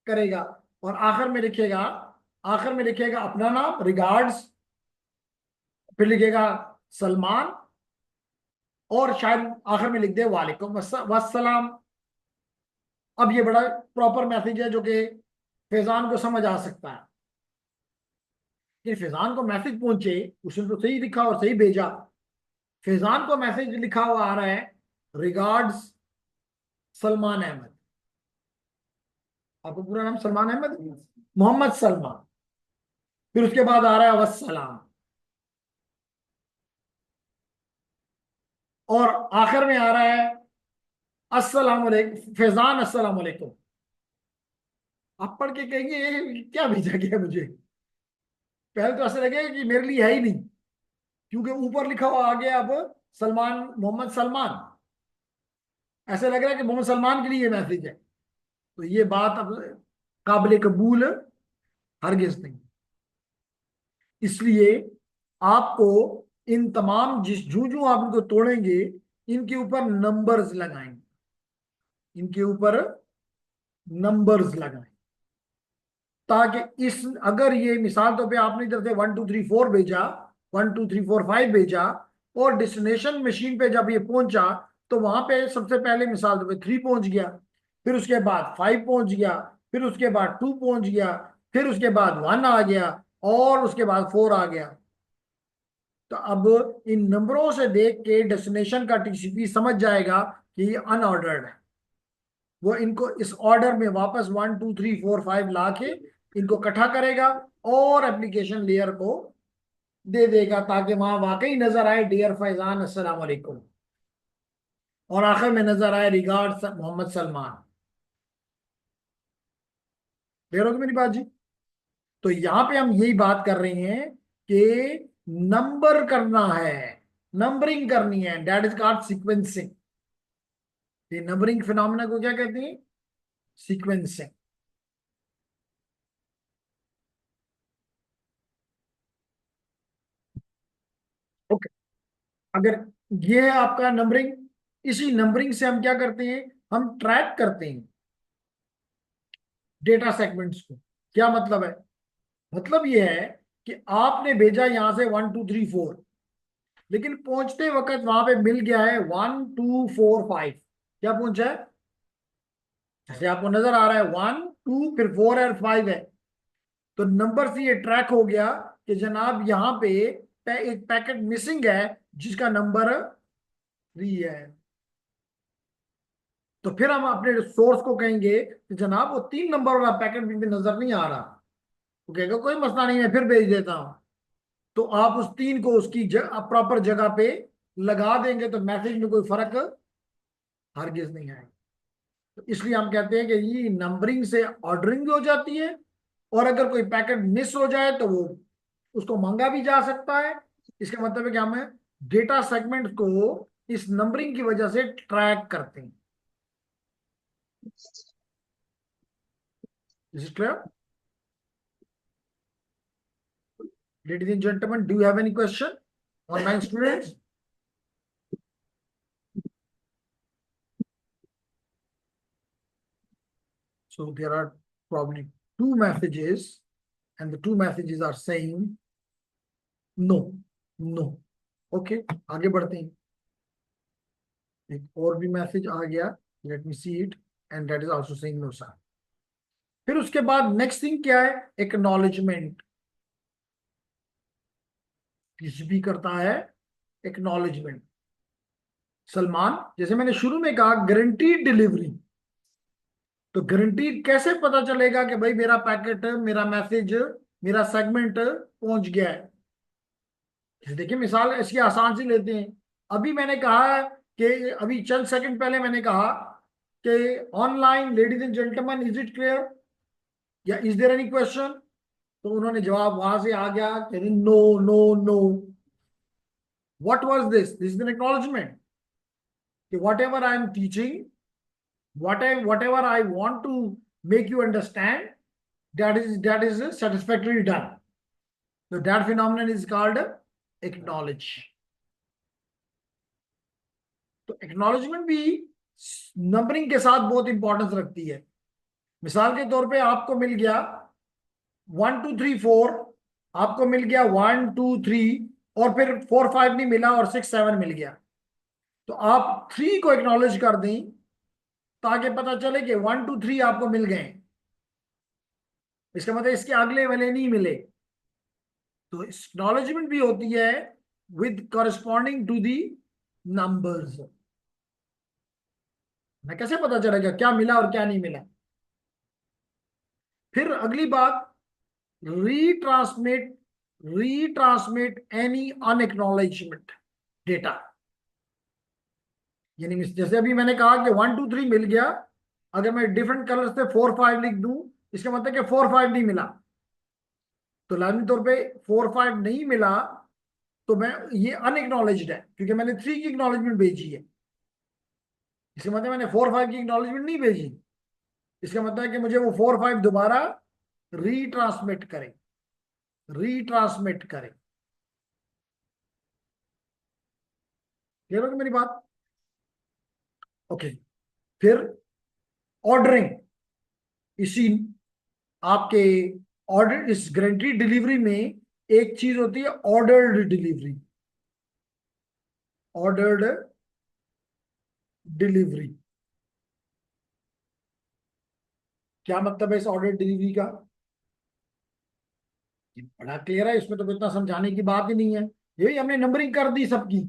करेगा, और आखिर में लिखेगा अपना नाम, रिगार्ड्स, फिर लिखेगा सलमान, और शायद आखिर में लिख दे वालेकुम वस्सलाम। अब ये बड़ा प्रॉपर मैसेज है जो कि फैजान को समझ आ सकता है। कि फैजान को मैसेज पहुंचे, उसने तो सही लिखा और सही भेजा। फैजान को मैसेज लिखा हुआ आ रहा है रिगार्ड्स सलमान अहमद। आपको पूरा नाम सलमान अहमद, मोहम्मद सलमान। फिर उसके बाद आ रहा है वस्सलाम, और आखिर में आ रहा है अस्सलाम वालेकुम फैजान, अस्सलाम वालेकुम। आप पढ़ के कहेंगे ये क्या भेजा गया मुझे? पहले तो ऐसा लगेगा कि मेरे लिए है ही नहीं, क्योंकि ऊपर लिखा हुआ आ गया अब सलमान, मोहम्मद सलमान। ऐसा लग रहा है कि मोहम्मद सलमान के लिए ये मैसेज है। तो ये बात अब काबिल कबूल हरगिज नहीं। इसलिए आपको इन तमाम जिस जू जू आप इनको तोड़ेंगे, इनके ऊपर नंबर्स लगाएंगे, इनके ऊपर नंबर्स लगाएं, ताकि इस अगर ये मिसाल तो पे आपने इधर से 1 2 3 4 भेजा, 1 2 3 4 5 भेजा, और डेस्टिनेशन मशीन पे जब ये पहुंचा तो वहां पे सबसे पहले मिसाल तो पे 3 पहुंच गया, फिर उसके बाद 5 पहुंच गया, फिर उसके बाद 2 पहुंच गया, फिर उसके बाद 1 आ गया, और उसके बाद 4 आ गया। तो अब इन नंबरों से देख के डेस्टिनेशन का टीसीपी समझ जाएगा कि ये अनऑर्डर्ड है। वो इनको इस ऑर्डर में वापस 1 2 3 4 5 ला के इनको इकट्ठा करेगा और एप्लीकेशन लेयर को दे देगा, ताकि वहां वाकई नजर आए डियर फैजान अस्सलाम वालेकुम, और आखिर में नजर आए रिगार्ड मोहम्मद सलमान। क्लियर होगी मेरी बात जी? तो यहां पे हम यही बात कर रहे हैं कि नंबर करना है, नंबरिंग करनी है, दैट इज कॉल्ड सीक्वेंसिंग। ये नंबरिंग फिनोमेना को क्या कहते हैं? सीक्वेंसिंग। ओके, अगर ये है आपका नंबरिंग, इसी नंबरिंग से हम क्या करते हैं, हम ट्रैक करते हैं डेटा सेगमेंट्स को। क्या मतलब है? मतलब ये है कि आपने भेजा यहां से 1 2 3 4, लेकिन पहुंचते वक्त वहां पे मिल गया है 1 2 4 5। क्या पहुंचा है? जैसे आपको नजर आ रहा है 1 2 फिर 4 है और 5 है। तो नंबर से ये ट्रैक हो गया कि जनाब यहाँ पे एक पैकेट मिसिंग है जिसका नंबर 3 है। तो फिर हम अपने सोर्स को कहेंगे कि जनाब वो 3 नंबर वाला पैकेट भी नजर नहीं आ रहा। वो कहेगा कोई मसला नहीं, मैं फिर भेज देता हूं। तो आप उस 3 को उसकी प्रॉपर जगह पे लगा देंगे तो मैसेज में कोई फर्क हरगिज नहीं आएगा। तो इसलिए हम कहते हैं कि ये नंबरिंग से ऑर्डरिंग भी हो जाती है, और अगर कोई पैकेट मिस हो जाए तो वो उसको मांगा भी जा सकता है। इसका मतलब है कि हमें डेटा सेगमेंट को इस नंबरिंग की वजह से ट्रैक करते हैं। Is it clear? Ladies and gentlemen, do you have any question? Online students? So there are probably two messages, and the two messages are saying no, no. Okay, आगे बढ़ते हैं। एक और भी मैसेज आ गया, let me see it, and that is also saying no sir. फिर उसके बाद नेक्स्ट थिंग क्या है? एक्नॉलेजमेंट। किसी भी करता है एक्नॉलेजमेंट। सलमान, जैसे मैंने शुरू में कहा गारंटीड डिलीवरी, तो गारंटीड कैसे पता चलेगा कि भाई मेरा पैकेट, मेरा मैसेज, मेरा सेगमेंट पहुंच गया है? देखिए मिसाल इसकी आसान सी लेते हैं। अभी मैंने कहा कि अभी चंद सेकंड पहले मैंने कहा कि online ladies and gentleman, is it clear या इज देयर एनी क्वेश्चन? तो उन्होंने जवाब वहां से आ गया कि no no no. What was this is an acknowledgement कि whatever I am teaching, whatever I want to make you understand, that is satisfactorily done. So that phenomenon is called acknowledge. तो acknowledgement भी numbering के साथ बहुत importance रखती है। मिसाल के तौर पे आपको मिल गया 1 2 3 4, आपको मिल गया 1 2 3, और फिर 4 5 नहीं मिला और 6 7 मिल गया। तो आप 3 को एक्नॉलेज कर दें ताकि पता चले कि 1 2 3 आपको मिल गए। इसका मतलब इसके अगले वाले नहीं मिले। तो एक्नॉलेजमेंट भी होती है with corresponding to the numbers. मैं कैसे पता चलेगा क्या मिला और क्या नहीं मिला? फिर अगली बात, रीट्रांसमिट, रीट्रांसमिट एनी अनएक्नॉलेजमेंट डेटा। यानी जैसे अभी मैंने कहा कि 1 2 3 मिल गया, अगर मैं डिफरेंट कलर से 4 5 लिख दूं, इसका मतलब कि 4 5 नहीं मिला। तो लाजमी तौर पे 4 5 नहीं मिला तो मैं ये अनएक्नॉलेज्ड है, क्योंकि मैंने 3 की एक्नॉलेजमेंट भेजी है। इसका मतलब मैंने 4 5 की एक्नॉलेजमेंट नहीं भेजी। इसका मतलब है कि मुझे वो 4 5 दोबारा रीट्रांसमिट करें, रीट्रांसमिट करें। क्लियर होगी मेरी बात? ओके। फिर ऑर्डरिंग, इसी आपके ऑर्डर, इस गारंटी डिलीवरी में एक चीज होती है ऑर्डर्ड डिलीवरी। ऑर्डर्ड डिलीवरी क्या मतलब है इस ऑर्डर डिलीवरी का? ये बड़ा क्लियर है, इसमें तो इतना समझाने की बात ही नहीं है। यही हमने नंबरिंग कर दी सबकी।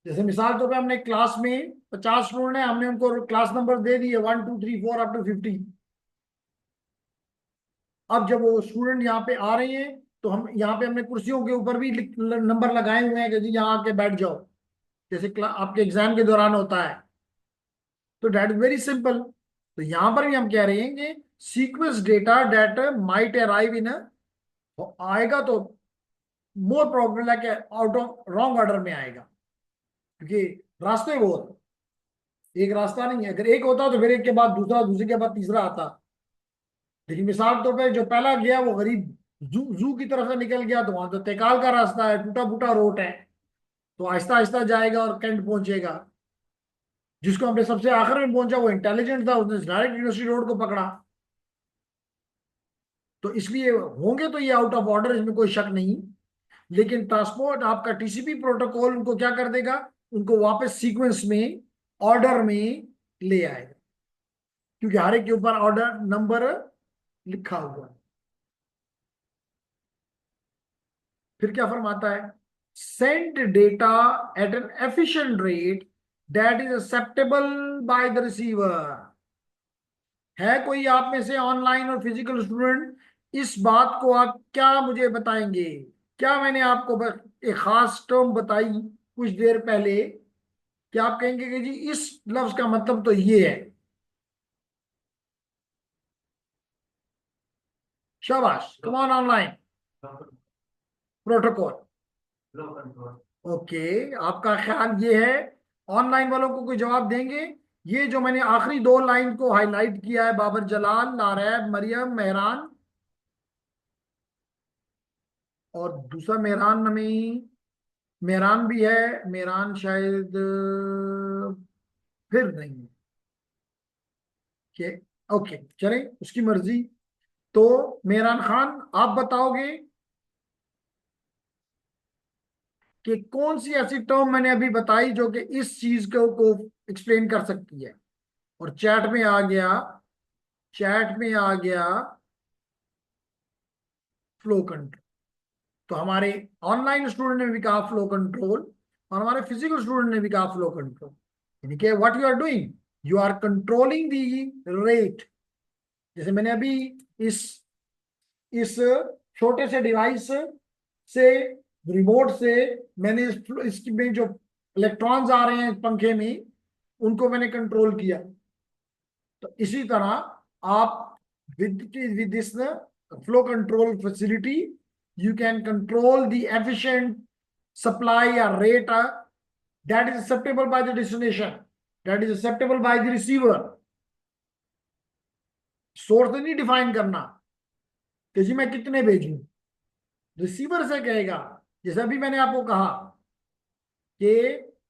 जैसे मिसाल तौर पे हमने क्लास में 50 स्टूडेंट है, हमने उनको क्लास नंबर दे दिए 1 2 3 4 अप टू 50। अब जब वो स्टूडेंट यहाँ पे आ रहे हैं तो हम यहाँ पे हमने कुर्सियों के ऊपर भी नंबर लगाए हुए हैं कि जी यहाँ आके बैठ जाओ, जैसे आपके एग्जाम के दौरान होता है। तो डेट इज वेरी सिंपल। तो यहां पर भी हम कह रहे हैं कि sequence data that might arrive in, आएगा तो मोर प्रोबेबल है कि आउट ऑफ रॉन्ग ऑर्डर में आएगा, क्योंकि रास्ते बहुत, एक रास्ता नहीं है। अगर एक होता तो फिर एक के बाद दूसरा, दूसरे के बाद तीसरा आता। लेकिन मिसाल तौर पे जो पहला गया वो गरीब जू जू की तरफ से निकल गया, तो वहां तो तेकाल का रास्ता है, टूटा फूटा रोड है, तो आहिस्ता आहिस्ता जाएगा और कैंट पहुंचेगा। जिसको हमने सबसे आखिर में पहुंचा वो इंटेलिजेंट था, उसने डायरेक्ट यूनिवर्सिटी रोड को पकड़ा। तो इसलिए होंगे तो ये आउट ऑफ ऑर्डर, इसमें कोई शक नहीं। लेकिन ट्रांसपोर्ट आपका टीसीपी प्रोटोकॉल उनको क्या कर देगा, उनको वापस सीक्वेंस में, ऑर्डर में ले आएगा, क्योंकि हर एक के ऊपर ऑर्डर नंबर लिखा हुआ है। फिर क्या फरमाता है, send data eight N efficient rate that is acceptable by the receiver. है कोई आप में से ऑनलाइन और फिजिकल स्टूडेंट, इस बात को आप क्या मुझे बताएंगे? क्या मैंने आपको एक खास टर्म बताई कुछ देर पहले, कि आप कहेंगे कि जी इस लफ्ज का मतलब तो ये है। शाबाश, come on online protocol. Flow control. Okay, आपका ख्याल ये है, ऑनलाइन वालों को कोई जवाब देंगे? ये जो मैंने आखिरी दो लाइन को हाईलाइट किया है, बाबर जलाल, नारैब, मरियम, मेहरान, और दूसरा मेहरान में, मेहरान भी है, मेहरान शायद फिर नहीं के, ओके चले उसकी मर्जी। तो मेहरान खान, आप बताओगे कि कौन सी ऐसी टर्म मैंने अभी बताई जो कि इस चीज को एक्सप्लेन कर सकती है? और चैट में आ गया, चैट में आ गया फ्लो कंट्रोल। तो हमारे ऑनलाइन स्टूडेंट ने भी कहा फ्लो कंट्रोल, और हमारे फिजिकल स्टूडेंट ने भी कहा फ्लो कंट्रोल। यानी कि what you are doing, you are controlling the rate. जैसे मैंने अभी इस इस छोटे से डिवाइस से, रिमोट से, मैंने इसकी में जो इलेक्ट्रॉन्स आ रहे हैं पंखे में, उनको मैंने कंट्रोल किया। तो इसी तरह आप with this flow control facility, you can control the efficient supply or rate that is acceptable by the destination, that is acceptable by the receiver। Source नहीं डिफाइन करना कि जी मैं कितने भेजूं, रिसीवर से कहेगा। जैसे अभी मैंने आपको कहा कि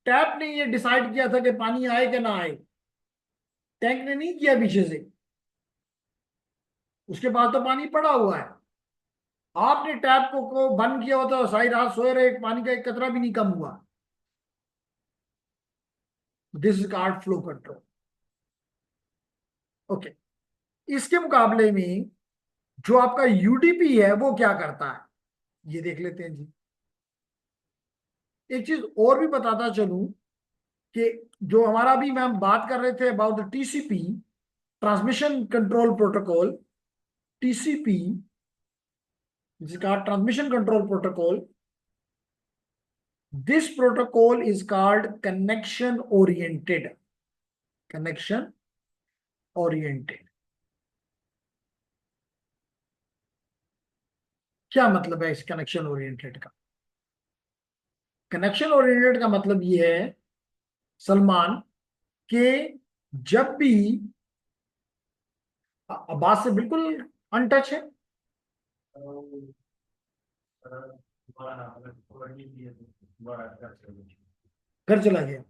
टैप ने ये डिसाइड किया था कि पानी आए कि ना आए, टैंक ने नहीं किया पीछे से, उसके पास तो पानी पड़ा हुआ है। आपने टैप को बंद किया होता तो सारी रात सोए रहे, पानी का एक कतरा भी नहीं कम हुआ। This is called flow control. Okay, इसके मुकाबले में जो आपका यूडीपी है वो क्या करता है, ये देख लेते हैं जी। एक चीज और भी बताता चलूं कि जो हमारा भी हम बात कर रहे थे about the TCP, transmission control protocol, TCP जिसका transmission control protocol, this protocol is called connection oriented. Connection oriented क्या मतलब है इस कनेक्शन ओरिएंटेड का? कनेक्शन ओरिएंटेड का मतलब ये है सलमान, कि जब भी बात से बिल्कुल अनटच है, घर चला गया।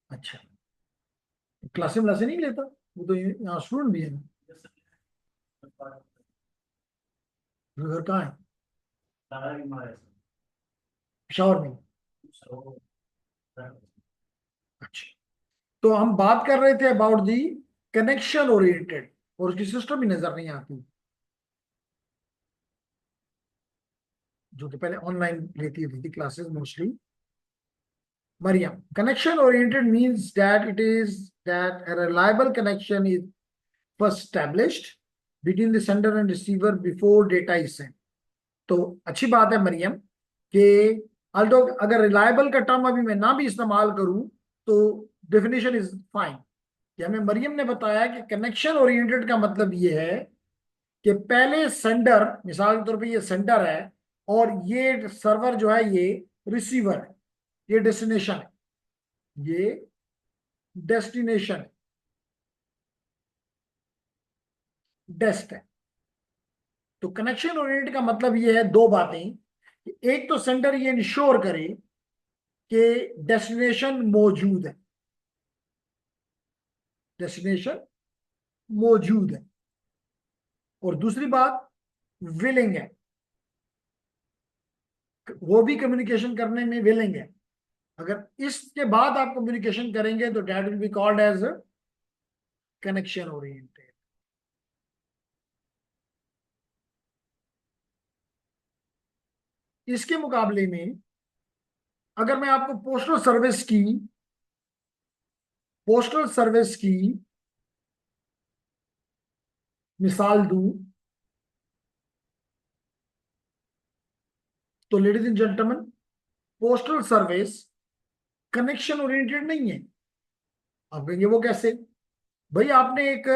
अच्छा, क्लासे में नहीं लेता वो, तो यहाँ स्टूडेंट भी है ना। घर कहाँ है? पिशावर में। अच्छा, तो हम बात कर रहे थे अबाउट दी कनेक्शन ओरिएंटेड, और उसकी सिस्टम भी नजर नहीं आती, जो कि पहले ऑनलाइन लेती थी classes mostly. Mariam, connection oriented means that it is that a reliable connection is first established between the sender and receiver before data is sent. तो अच्छी बात है मरियम कि अल्दो अगर रिलायबल का टर्म अभी मैं ना भी इस्तेमाल करूं तो डेफिनेशन इज फाइन। कि हमें मरियम ने बताया कि कनेक्शन ओरिएंटेड का मतलब ये है कि पहले सेंडर, मिसाल के तौर पे ये सेंडर है और ये सर्वर जो है ये रिसीवर है, ये डेस्टिनेशन है, ये डेस्टिनेशन है, डेस्ट है। तो कनेक्शन ओरिएंटेड का मतलब ये है दो बातें कि एक तो सेंडर ये इंश्योर करे कि डेस्टिनेशन मौजूद है, डेस्टिनेशन मौजूद है, और दूसरी बात विलिंग है, वो भी कम्युनिकेशन करने में विलिंग है। अगर इसके बाद आप कम्युनिकेशन करेंगे तो that will be called as connection oriented. इसके मुकाबले में अगर मैं आपको पोस्टल सर्विस की मिसाल दूं तो ladies and gentleman, postal service connection oriented नहीं है। आप कहेंगे वो कैसे? भाई आपने एक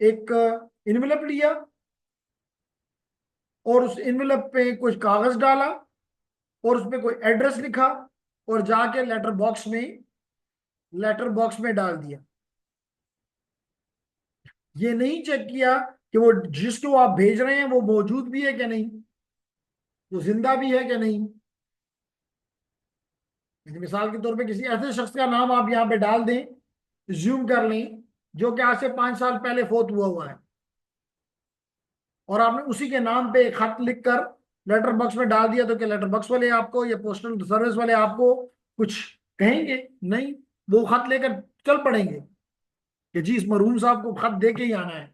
एक इनवेलप लिया और उस इनवेलप पे कुछ कागज डाला और उसमें कोई एड्रेस लिखा और जाके लेटर बॉक्स में डाल दिया। ये नहीं चेक किया कि वो जिसको आप भेज रहे हैं वो मौजूद भी है क्या नहीं, वो जिंदा भी है क्या नहीं। मिसाल के तौर पे किसी ऐसे शख्स का नाम आप यहाँ पे डाल दें, ज्यूम कर लें, जो कि आज से 5 साल पहले फोत हुआ है, और आपने उसी के नाम पे एक खत लिखकर लेटर बॉक्स में डाल दिया, तो क्या लेटर बॉक्स वाले आपको या पोस्टल सर्विस वाले आपको कुछ कहेंगे? नहीं, वो खत लेकर चल पड़ेंगे कि जी इस मरहूम साहब को खत दे के ही आना है।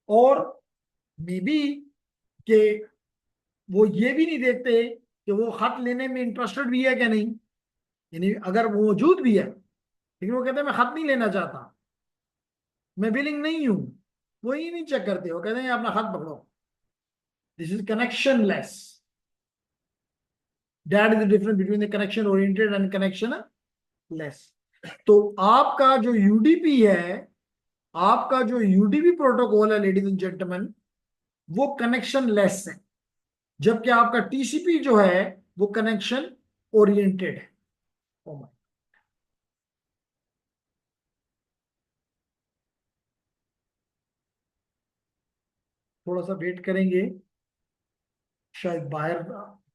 और मे बी कि वो ये भी नहीं देखते कि वो खत लेने में इंटरेस्टेड भी है क्या नहीं, यानी अगर वो मौजूद भी है लेकिन वो कहते हैं मैं खत नहीं लेना चाहता, मैं बिलिंग नहीं हूं, वो ही नहीं चेक करते, वो कहते हैं अपना खत पकड़ो। This is connection less. That is the difference between the connection oriented and connection less. तो आपका जो यूडीपी प्रोटोकॉल है लेडीज एंड जेंटलमैन, वो कनेक्शन लेस है, जबकि आपका टीसीपी जो है वो कनेक्शन ओरिएंटेड है। Oh my- थोड़ा सा वेट करेंगे, शायद बाहर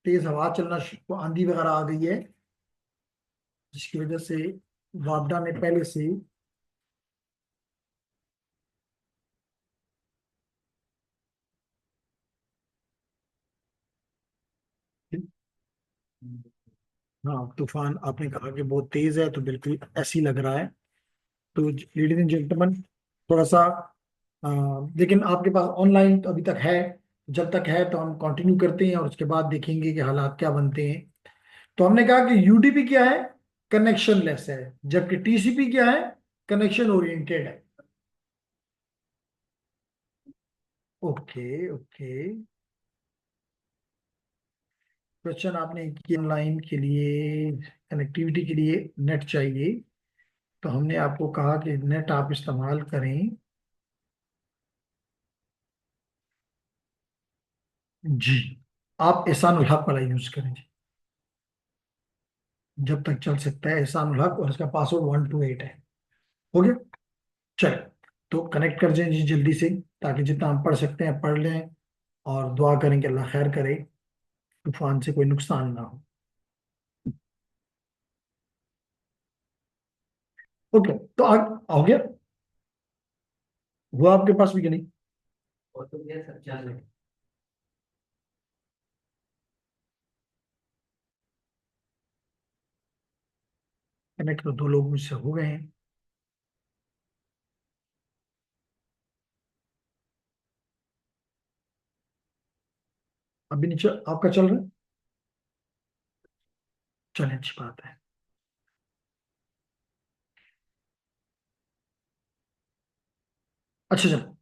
तेज हवा चलना आंधी वगैरह आ गई है, जिसकी वजह से वापडा ने पहले से हाँ, तूफान आपने कहा कि बहुत तेज है तो बिल्कुल ऐसे ही लग रहा है। तो लेडीज एंड जेंटलमैन, थोड़ा सा लेकिन आपके पास ऑनलाइन तो अभी तक है, जब तक है तो हम कंटिन्यू करते हैं और उसके बाद देखेंगे कि हालात क्या बनते हैं। तो हमने कहा कि यूडीपी क्या है? कनेक्शन लेस है, जबकि टीसीपी क्या है? कनेक्शन ओरिएंटेड है। Okay okay. क्वेश्चन आपने कि ऑनलाइन के लिए कनेक्टिविटी के लिए नेट चाहिए, तो हमने आपको कहा कि नेट आप इस्तेमाल करें। जी, आप एहसान उल हक वाला यूज करें जी, जब तक चल सकता है एहसान उल हक, और इसका पासवर्ड 128 है। हो गया? चल, तो कनेक्ट कर जाए जी जल्दी से, ताकि जितना हम पढ़ सकते हैं पढ़ लें, और दुआ करें कि अल्लाह खैर करे, तूफान से कोई नुकसान ना हो। ओके, तो हो गया? हुआ आपके पास भी कि नहीं? और तो ये सब चल रहे कनेक्ट तो 2 लोग मुझसे हो गए हैं। अभी नीचे आपका चल रहा है? चलिए अच्छी बात है। अच्छा चलो